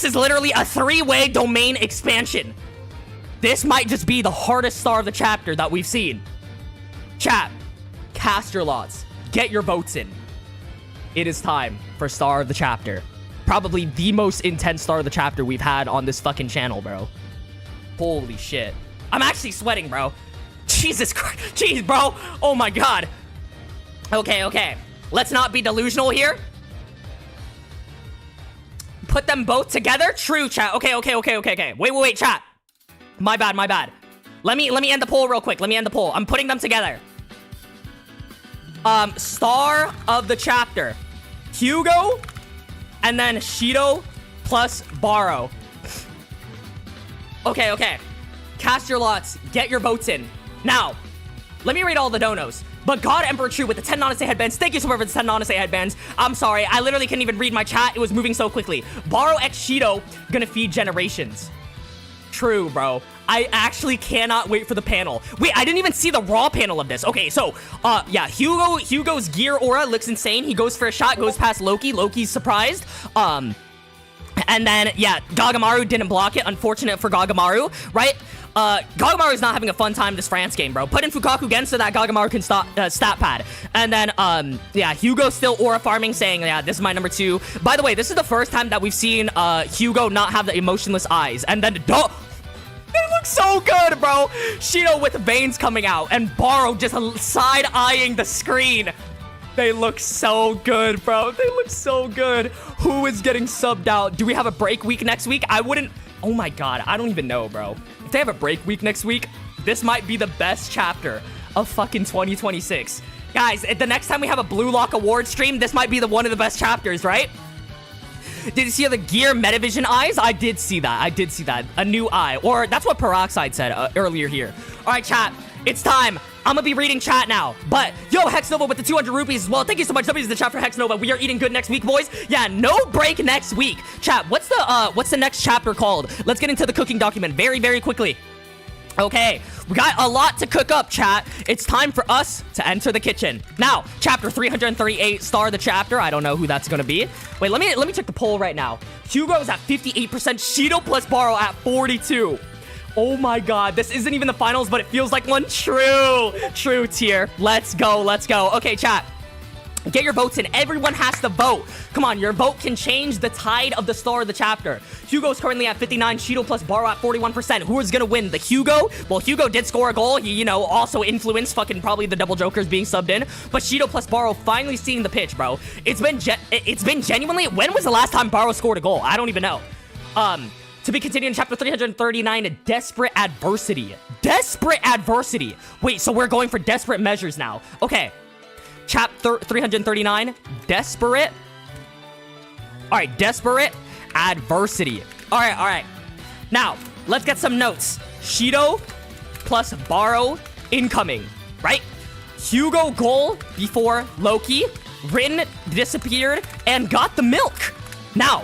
is literally a three-way domain expansion. This might just be the hardest star of the chapter that we've seen. Chat, cast your lots. Get your votes in. It is time for star of the chapter. Probably the most intense star of the chapter we've had on this fucking channel, bro. Holy shit. I'm actually sweating, bro. Jesus Christ. Jeez, bro. Oh my god. Okay. Let's not be delusional here. Put them both together? True, chat. Okay. Wait, chat. My bad. Let me end the poll real quick. I'm putting them together. Star of the chapter. Hugo, and then Shidou plus Barou. Okay. Cast your lots. Get your votes in. Now, let me read all the donos. But God Emperor True with the 10 Nanase headbands. Thank you so much for the 10 Nanase headbands. I'm sorry. I literally couldn't even read my chat. It was moving so quickly. Barou x Shidou gonna feed generations. True, bro. I actually cannot wait for the panel. Wait, I didn't even see the raw panel of this. Okay, so, yeah, Hugo's gear aura looks insane. He goes for a shot, goes past Loki. Loki's surprised. And then, yeah, Gagamaru didn't block it. Unfortunate for Gagamaru, right? Gagamaru's not having a fun time this France game, bro. Put in Fukaku again so that Gagamaru can stop stat pad. And then, yeah, Hugo's still aura farming, saying, yeah, this is my number 2. By the way, this is the first time that we've seen Hugo not have the emotionless eyes. And then, they look so good, bro. Shidou with veins coming out and Barou just side-eyeing the screen. They look so good, bro. They look so good. Who is getting subbed out? Do we have a break week next week? I wouldn't... Oh my god, I don't even know, bro. If they have a break week next week, this might be the best chapter of fucking 2026. Guys, the next time we have a Blue Lock award stream, this might be one of the best chapters, right? Did you see the gear Metavision eyes? I did see that. A new eye. Or that's what Peroxide said earlier here. All right, chat. It's time. I'm gonna be reading chat now. But, yo, Hexnova with the 200 rupees as well. Thank you so much. W's in the chat for Hexnova. We are eating good next week, boys. Yeah, no break next week. Chat, what's the next chapter called? Let's get into the cooking document very, very quickly. Okay, we got a lot to cook up, chat. It's time for us to enter the kitchen. Now, chapter 338, star of the chapter. I don't know who that's gonna be. Wait, let me check the poll right now. Hugo's at 58%, Shidou plus Barou at 42. Oh my god, this isn't even the finals, but it feels like one true tier. Let's go. Okay, chat. Get your votes in. Everyone has to vote. Come on, your vote can change the tide of the star of the chapter. Hugo's currently at 59, Shidou plus Barou at 41%. Who is gonna win? The Hugo? Well, Hugo did score a goal. He, you know, also influenced fucking probably the double jokers being subbed in. But Shidou plus Barou finally seeing the pitch, bro. It's been genuinely... When was the last time Barou scored a goal? I don't even know. To be continued in chapter 339, Desperate Adversity. Desperate Adversity. Wait, so we're going for desperate measures now. Okay. Chapter 339, Desperate. All right, Desperate Adversity. All right. Now, let's get some notes. Shidou plus Barou incoming, right? Hugo goal before Loki. Rin disappeared and got the milk. Now,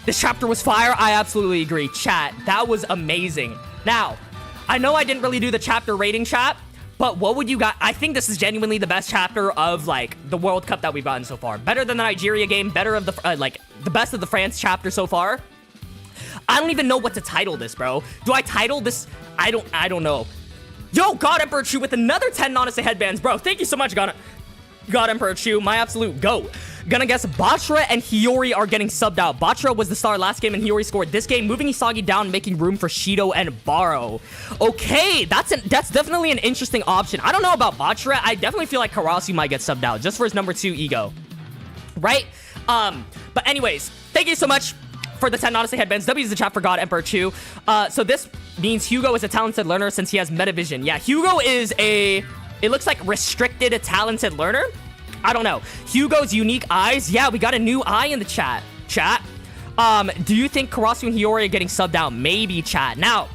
this chapter was fire. I absolutely agree. Chat, that was amazing. Now, I know I didn't really do the chapter rating, chat, but what would you got? I think this is genuinely the best chapter of, like, the World Cup that we've gotten so far. Better than the Nigeria game, better of the, like, the best of the France chapter so far. I don't even know what to title this, bro. Do I title this? I don't know. Yo, God Emperor Chu with another 10 Nonase headbands, bro. Thank you so much, God Emperor Chu, my absolute GOAT. Gonna guess Batra and Hiyori are getting subbed out. Batra was the star last game and Hiyori scored this game, moving Isagi down, making room for Shidou and Barou. Okay, that's definitely an interesting option. I don't know about Batra. I definitely feel like Karasu might get subbed out just for his number 2 ego. Right? But anyways, thank you so much for the 10 Nonase headbands. W is the chat for God Emperor Chu. So this means Hugo is a talented learner since he has metavision. Yeah, Hugo is it looks like restricted talented learner. I don't know. Hugo's unique eyes. Yeah, we got a new eye in the chat. Do you think Karasu and Hiyori are getting subbed out? Maybe, chat. Now,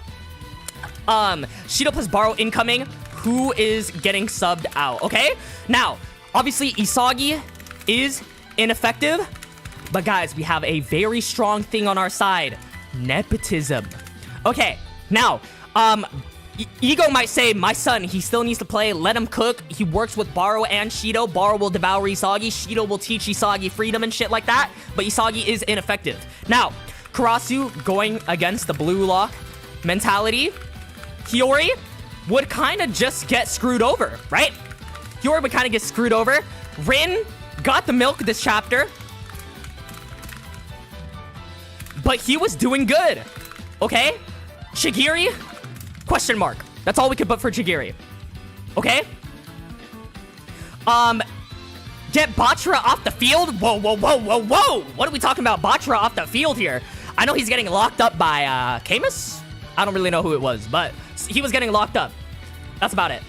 Shidou plus Barou incoming. Who is getting subbed out? Okay? Now, obviously, Isagi is ineffective. But guys, we have a very strong thing on our side. Nepotism. Okay, now, Ego might say, my son, he still needs to play. Let him cook. He works with Barou and Shidou. Barou will devour Isagi. Shidou will teach Isagi freedom and shit like that. But Isagi is ineffective. Now, Karasu going against the blue lock mentality. Hiyori would kind of just get screwed over, right? Hiyori would kind of get screwed over. Rin got the milk this chapter. But he was doing good. Okay? Shigiri? Question mark. That's all we could put for Shigiri. Okay? Get Batra off the field? Whoa. What are we talking about? Batra off the field here. I know he's getting locked up by, Camus? I don't really know who it was, but he was getting locked up. That's about it.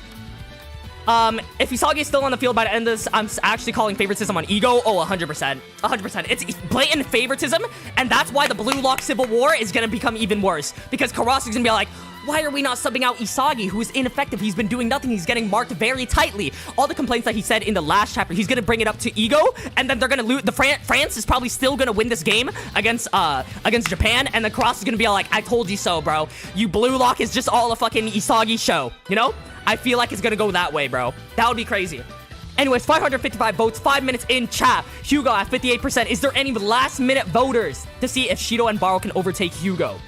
If Isagi is still on the field by the end of this, I'm actually calling favoritism on Ego. Oh, 100%. 100%. It's blatant favoritism, and that's why the Blue Lock Civil War is gonna become even worse. Because Karasu's gonna be like, why are we not subbing out Isagi, who is ineffective? He's been doing nothing. He's getting marked very tightly. All the complaints that he said in the last chapter, he's gonna bring it up to Ego, and then they're gonna lose. France is probably still gonna win this game against Japan, and then Karasu is gonna be like, I told you so, bro. You Blue Lock is just all a fucking Isagi show, you know? I feel like it's gonna go that way, bro. That would be crazy. Anyways, 555 votes, 5 minutes in chat. Hugo at 58%. Is there any last-minute voters to see if Shidou and Barou can overtake Hugo?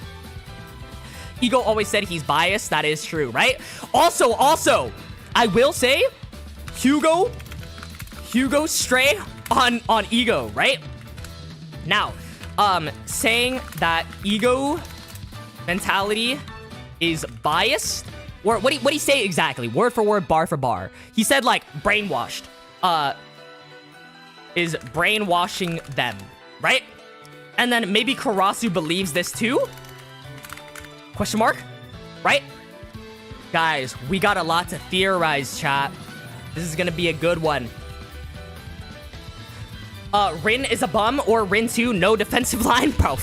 Ego always said he's biased. That is true, right? Also, I will say, Hugo stray on Ego, right? Now, saying that Ego mentality is biased. Or what do he say exactly? Word for word, bar for bar. He said, like, brainwashed. Is brainwashing them, right? And then maybe Karasu believes this too? Question mark? Right? Guys, we got a lot to theorize, chat. This is gonna be a good one. Rin is a bum or Rin 2, no defensive line? Bro,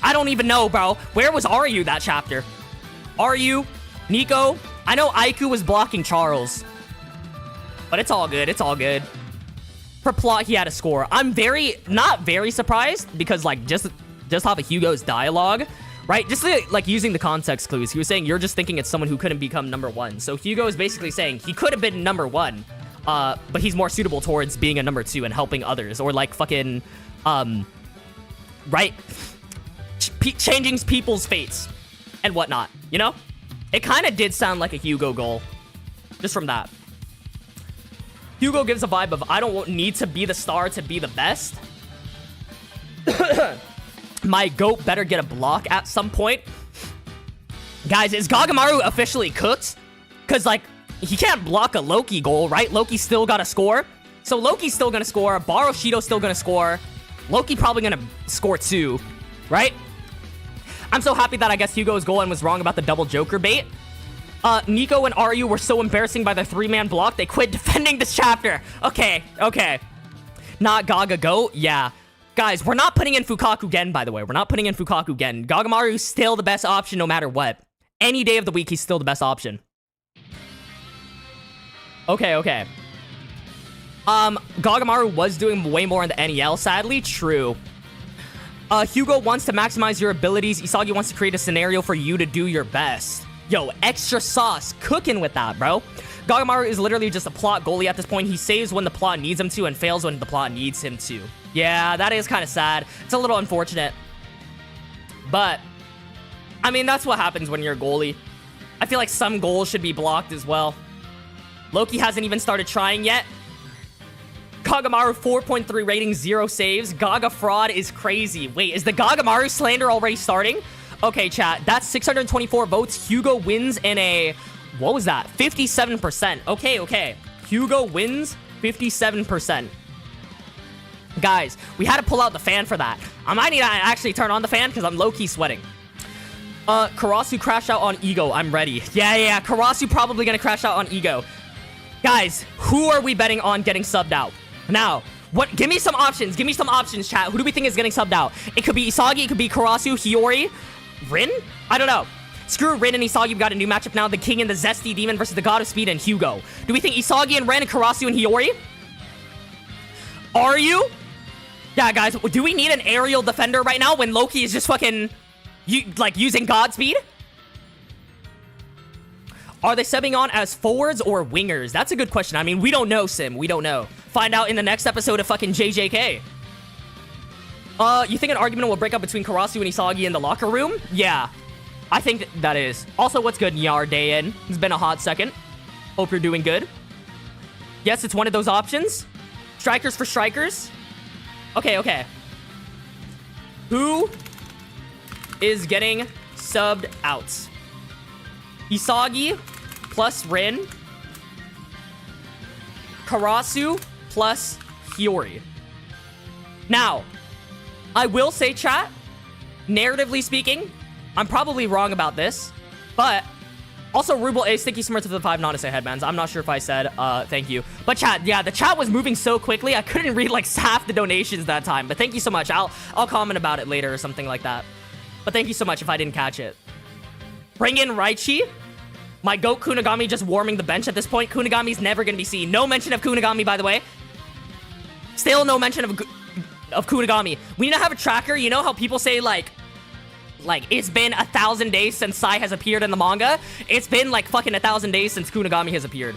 I don't even know, bro. Where was Ryu that chapter? Ryu? Nico, I know Aiku was blocking Charles, but it's all good. It's all good. For plot, he had a score. I'm not very surprised because, like, just off of Hugo's dialogue, right? Just like using the context clues. He was saying you're just thinking it's someone who couldn't become number 1. So Hugo is basically saying he could have been number 1, but he's more suitable towards being a number 2 and helping others, or like fucking, right? Changing people's fates and whatnot, you know? It kind of did sound like a Hugo goal, just from that. Hugo gives a vibe of, I don't need to be the star to be the best. My GOAT better get a block at some point. Guys, is Gagamaru officially cooked? Because, like, he can't block a Loki goal, right? Loki still got to score. So Loki's still going to score. Barou Shidou's still going to score. Loki probably going to score too, right? I'm so happy that I guess Hugo's goal and was wrong about the double Joker bait. Nico and Ryu were so embarrassing by their 3-man block, they quit defending this chapter. Okay. Not Gaga Go? Yeah. Guys, we're not putting in Fukaku Gen, by the way. We're not putting in Fukaku Gen. Gagamaru's still the best option no matter what. Any day of the week, he's still the best option. Okay. Gagamaru was doing way more in the NEL, sadly. True. Hugo wants to maximize your abilities. Isagi wants to create a scenario for you to do your best. Yo, extra sauce. Cooking with that, bro. Gagamaru is literally just a plot goalie at this point. He saves when the plot needs him to and fails when the plot needs him to. Yeah, that is kind of sad. It's a little unfortunate. But, I mean, that's what happens when you're a goalie. I feel like some goals should be blocked as well. Loki hasn't even started trying yet. Kagamaru 4.3 rating, 0 saves. Gaga fraud is crazy. Wait, is the Gagamaru slander already starting? Okay, chat. That's 624 votes. Hugo wins in a... What was that? 57%. Okay. Hugo wins 57%. Guys, we had to pull out the fan for that. I might need to actually turn on the fan because I'm low-key sweating. Karasu crashed out on Ego. I'm ready. Yeah. Karasu probably gonna crash out on Ego. Guys, who are we betting on getting subbed out? Now, what? Give me some options. Give me some options, chat. Who do we think is getting subbed out? It could be Isagi. It could be Karasu, Hiyori, Rin? I don't know. Screw Rin and Isagi. We've got a new matchup now. The King and the Zesty Demon versus the God of Speed and Hugo. Do we think Isagi and Ren and Karasu and Hiyori? Are you? Yeah, guys. Do we need an aerial defender right now when Loki is just fucking... using Godspeed? Are they subbing on as forwards or wingers? That's a good question. I mean, we don't know, Sim. We don't know. Find out in the next episode of fucking JJK. You think an argument will break up between Karasu and Isagi in the locker room? Yeah. I think that is. Also, what's good, Nyar Day in? It's been a hot second. Hope you're doing good. Yes, it's one of those options. Strikers for strikers. Okay. Who is getting subbed out? Isagi plus Rin. Karasu plus Hiyori. Now, I will say, chat, narratively speaking, I'm probably wrong about this, but also Ruble A, Sticky Smurf to the 5 not to say headbands. I'm not sure if I said thank you. But chat, yeah, the chat was moving so quickly, I couldn't read like half the donations that time. But thank you so much. I'll comment about it later or something like that. But thank you so much if I didn't catch it. Bring in Raichi. My goat Kunigami just warming the bench at this point. Kunigami's never going to be seen. No mention of Kunigami, by the way. Still no mention of Kunigami. We need to have a tracker. You know how people say, like, it's been 1,000 days since Sai has appeared in the manga? It's been, like, fucking 1,000 days since Kunigami has appeared.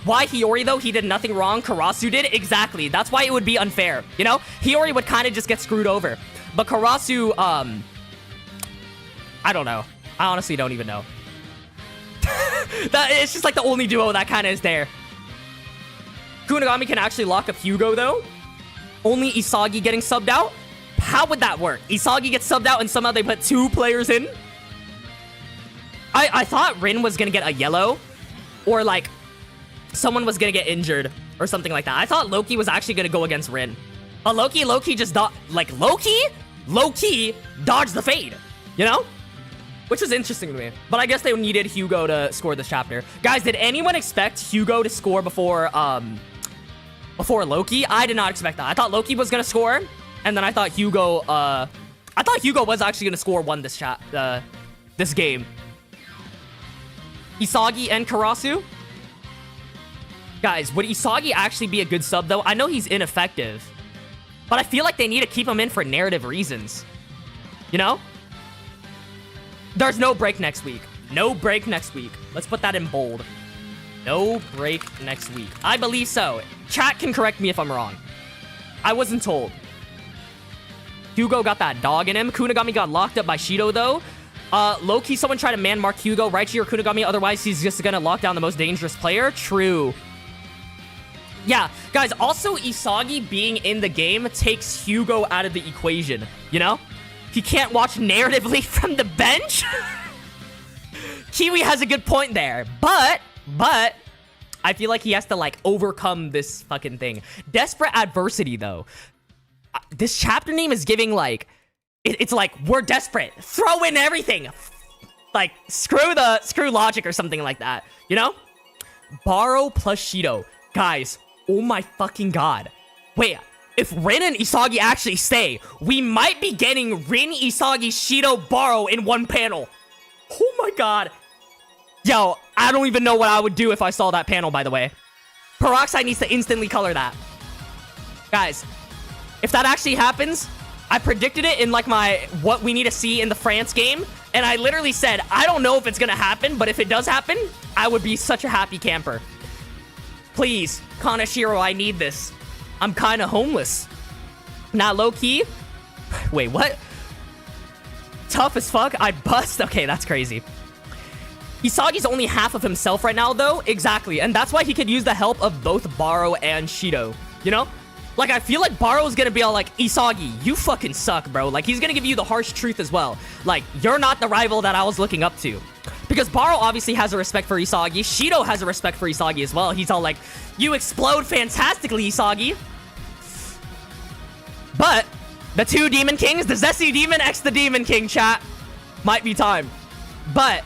Why Hiyori, though? He did nothing wrong. Karasu did? Exactly. That's why it would be unfair. You know? Hiyori would kind of just get screwed over. But Karasu, I don't know. I honestly don't even know. It's just like the only duo that kind of is there. Kunigami can actually lock up Hugo, though. Only Isagi getting subbed out? How would that work? Isagi gets subbed out and somehow they put 2 players in? I thought Rin was gonna get a yellow. Or, like, someone was gonna get injured. Or something like that. I thought Loki was actually gonna go against Rin. But Loki just... Loki dodged the fade. You know? Which was interesting to me. But I guess they needed Hugo to score this chapter. Guys, did anyone expect Hugo to score before Loki? I did not expect that. I thought Loki was gonna score, and then I thought Hugo was actually gonna score this game. Isagi and Karasu? Guys, would Isagi actually be a good sub, though? I know he's ineffective, but I feel like they need to keep him in for narrative reasons. You know? There's no break next week. No break next week. Let's put that in bold. No break next week. I believe so. Chat can correct me if I'm wrong. I wasn't told. Hugo got that dog in him. Kunigami got locked up by Shidou, though. Loki, someone tried to man-mark Hugo, Raichi, or Kunigami. Otherwise, he's just gonna lock down the most dangerous player. True. Yeah, guys, also Isagi being in the game takes Hugo out of the equation, you know? He can't watch narratively from the bench? Kiwi has a good point there. But, I feel like he has to, like, overcome this fucking thing. Desperate adversity, though. This chapter name is giving, like... It's like, we're desperate. Throw in everything. Like, screw logic or something like that. You know? Barou plus Shidou. Guys, oh my fucking god. Wait, if Rin and Isagi actually stay, we might be getting Rin, Isagi, Shidou, Barou in one panel. Oh my god. Yo, I don't even know what I would do if I saw that panel, by the way. Peroxide needs to instantly color that. Guys, if that actually happens, I predicted it in like my what we need to see in the France game. And I literally said, I don't know if it's gonna happen, but if it does happen, I would be such a happy camper. Please, Kanashiro, I need this. I'm kind of homeless. Not low-key. Wait, what? Tough as fuck? I'd bust? Okay, that's crazy. Isagi's only half of himself right now, though. Exactly. And that's why he could use the help of both Barou and Shidou. You know? Like, I feel like Barou's gonna be all like, Isagi, you fucking suck, bro. Like, he's gonna give you the harsh truth as well. Like, you're not the rival that I was looking up to. Because Barou obviously has a respect for Isagi. Shidou has a respect for Isagi as well. He's all like, you explode fantastically, Isagi. But the two Demon Kings, the Zesty Demon x the Demon King, chat, might be time. But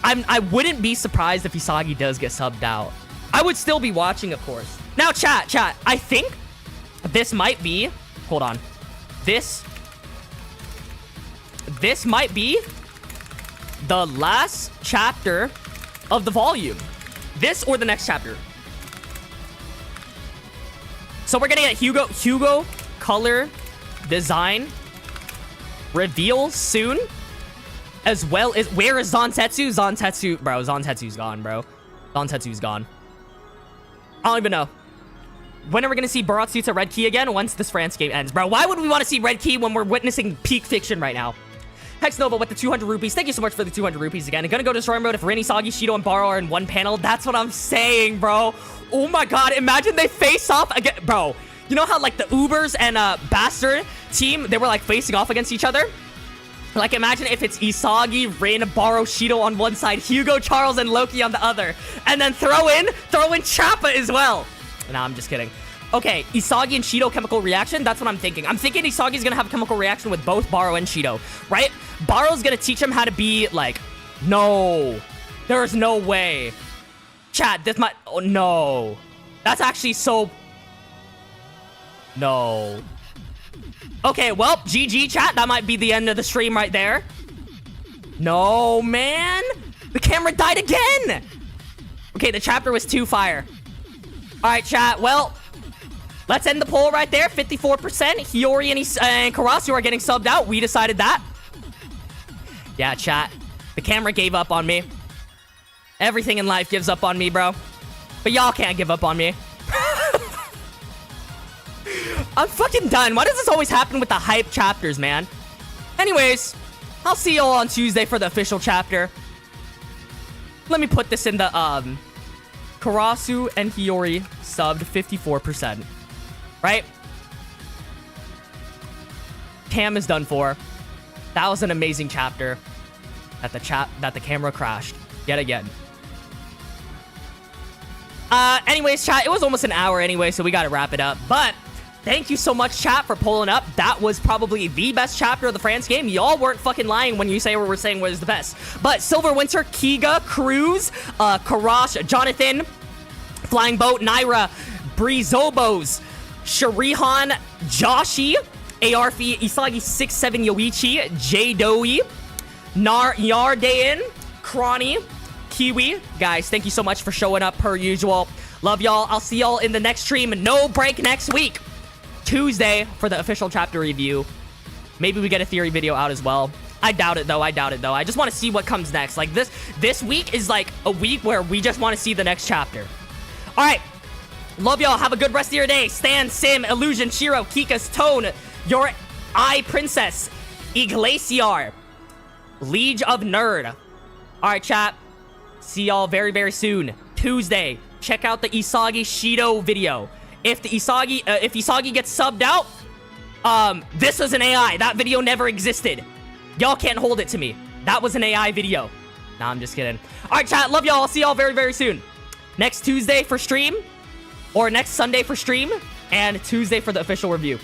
I wouldn't be surprised if Isagi does get subbed out. I would still be watching, of course. Now, chat, I think this might be... Hold on. This might be the last chapter of the volume. This or the next chapter. So we're gonna get Hugo color design reveal soon, as well as where is Zantetsu? Zantetsu's gone, bro. Zantetsu's gone. I don't even know. When are we gonna see Baratsutsa Red Key again? Once this France game ends, bro. Why would we want to see Red Key when we're witnessing peak fiction right now? Hex Nova with the 200 rupees. Thank you so much for the 200 rupees again. I'm gonna go to story mode if Rin, Isagi, Shidou, and Barou are in one panel. That's what I'm saying, bro. Oh my god, imagine they face off again, bro. You know how like the Ubers and Bastard team, they were like facing off against each other? Like imagine if it's Isagi, Rin, Barou, Shidou on one side, Hugo, Charles, and Loki on the other. And then throw in Chappa as well. Nah, I'm just kidding. Okay, Isagi and Shidou chemical reaction. That's what I'm thinking. I'm thinking Isagi's gonna have a chemical reaction with both Barou and Shidou, right? Barou's gonna teach him how to be like, no, there's no way. Chat, this might, oh no. That's actually so, no. Okay, well, GG, chat. That might be the end of the stream right there. No, man. The camera died again. Okay, the chapter was too fire. All right, chat. Well, let's end the poll right there. 54%. Hiyori and Karasu are getting subbed out. We decided that. Yeah, chat. The camera gave up on me. Everything in life gives up on me, bro. But y'all can't give up on me. I'm fucking done. Why does this always happen with the hype chapters, man? Anyways, I'll see y'all on Tuesday for the official chapter. Let me put this in the, Karasu and Hiyori subbed 54%. Right? Cam is done for. That was an amazing chapter. That the camera crashed. Yet again. Anyways, chat, it was almost an hour anyway, so we gotta wrap it up. But thank you so much, chat, for pulling up. That was probably the best chapter of the France game. Y'all weren't fucking lying when you say what we're saying was the best. But Silver Winter, Kiga, Cruz, Karash, Jonathan, Flying Boat, Naira, Brizobos, Sharihan, Joshi, Arfi, Isagi 67, Yoichi, J-Doi, Yardain, Kronny, Kiwi. Guys, thank you so much for showing up per usual. Love y'all. I'll see y'all in the next stream. No break next week. Tuesday for the official chapter review. Maybe we get a theory video out as well. I doubt it though. I just want to see what comes next. Like this week is like a week where we just want to see the next chapter. All right. Love y'all. Have a good rest of your day. Stan, Sim, Illusion, Shiro, Kikas, Tone, Your Eye Princess, Iglesiar, Liege of Nerd. All right, chat. See y'all very, very soon. Tuesday. Check out the Isagi Shidou video. If Isagi gets subbed out, this was an AI. That video never existed. Y'all can't hold it to me. That was an AI video. Nah, I'm just kidding. All right, chat. Love y'all. I'll see y'all very, very soon. Next Tuesday for stream, or next Sunday for stream, and Tuesday for the official review.